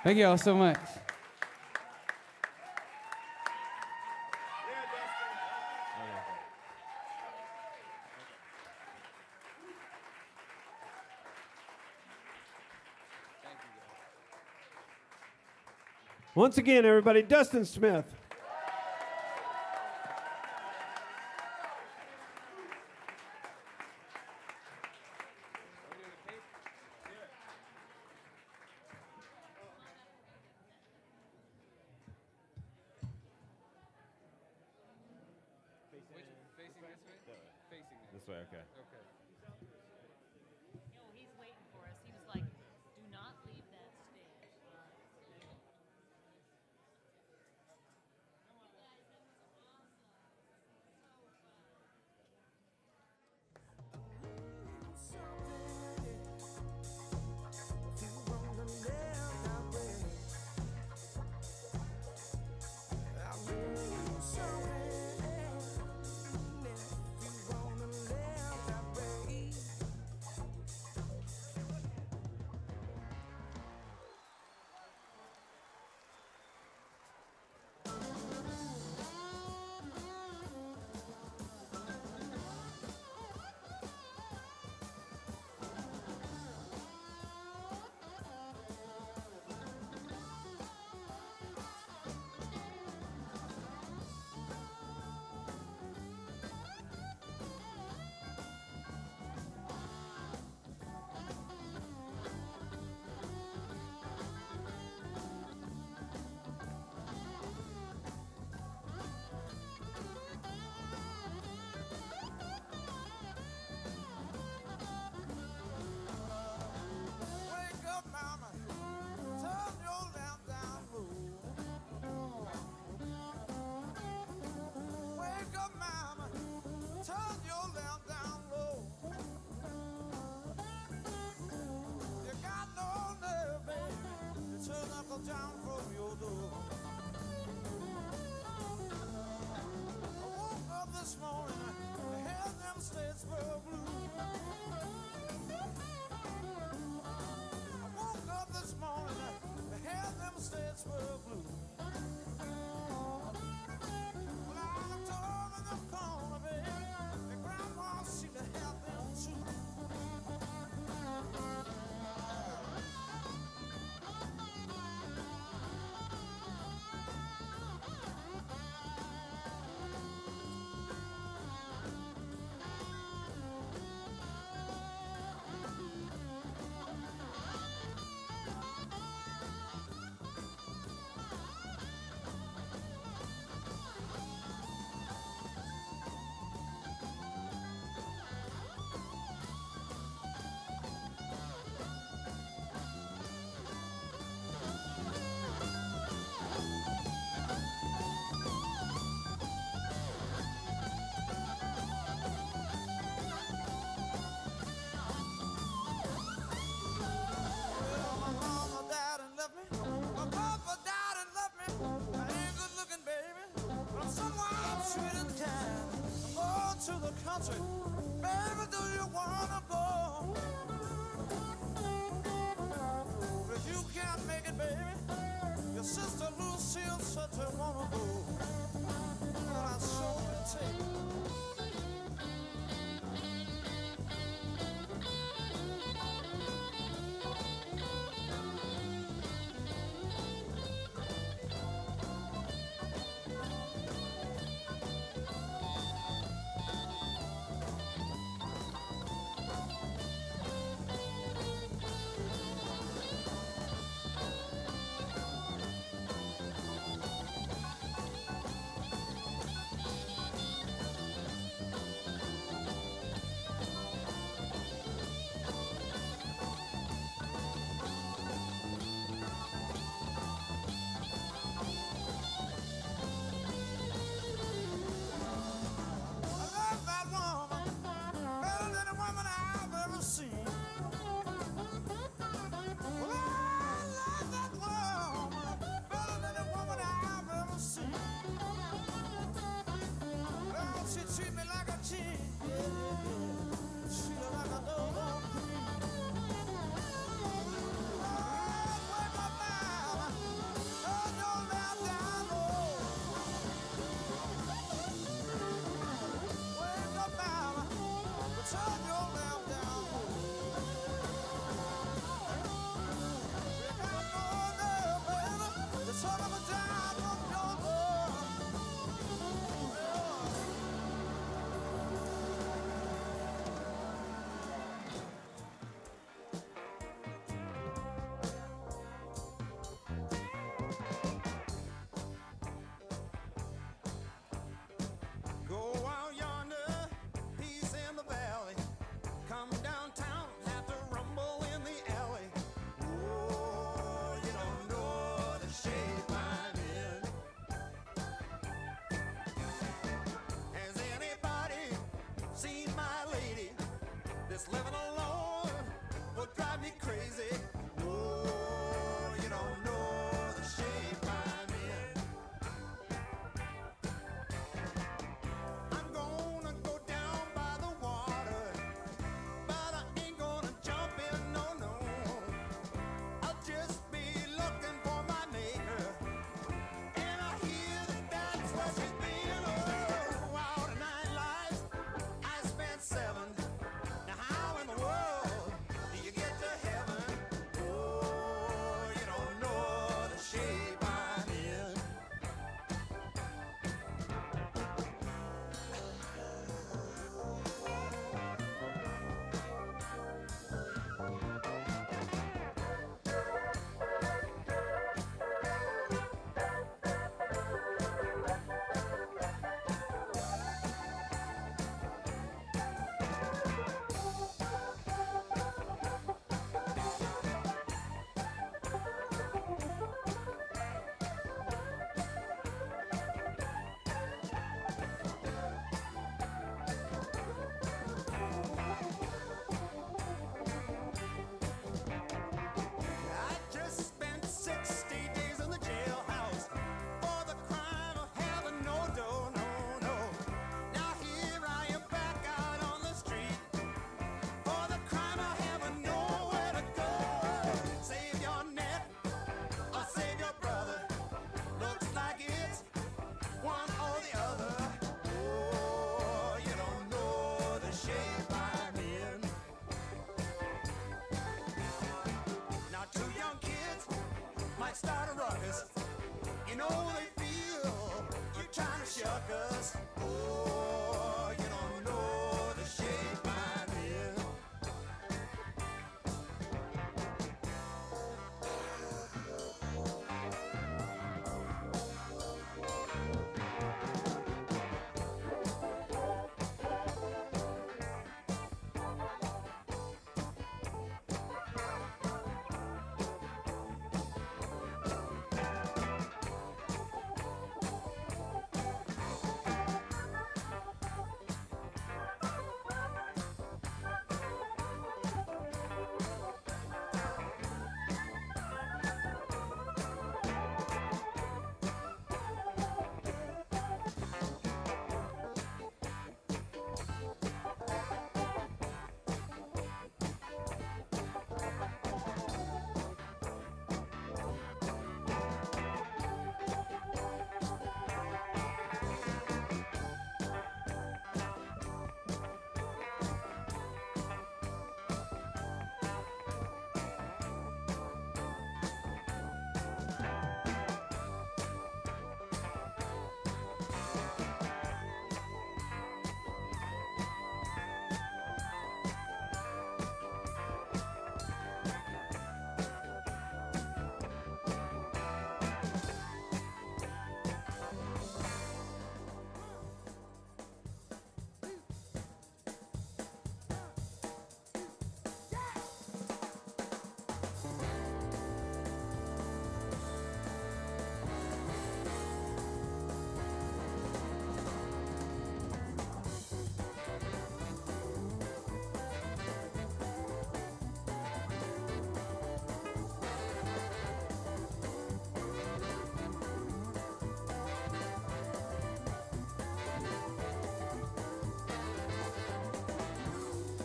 Thank you all so much.
Once again, everybody, Dustin Smith.
This way, okay.
No, he's waiting for us. He was like, do not leave that stage.
Something, if you wanna live that way. know they feel you're trying to shuck us. Oh, you don't know the shape I'm in.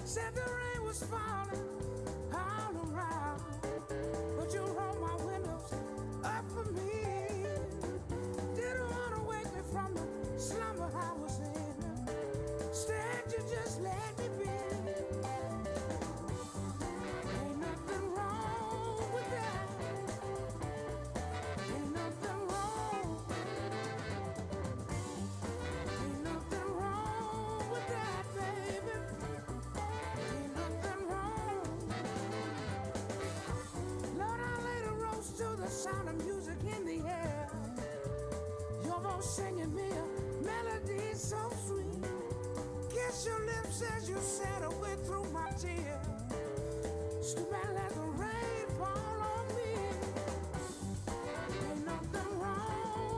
Said the rain was falling all around, but you rolled my windows up for me. Didn't want to wake me from the slumber I was in. Instead, you just let me be. Ain't nothing wrong with that. Ain't nothing wrong. Ain't nothing wrong with that, baby. Ain't nothing wrong. Lord, I laid a rose to the sound of music in the air. Your voice singing me a melody so sweet. Kiss your lips as you said away through my tears. It's too bad,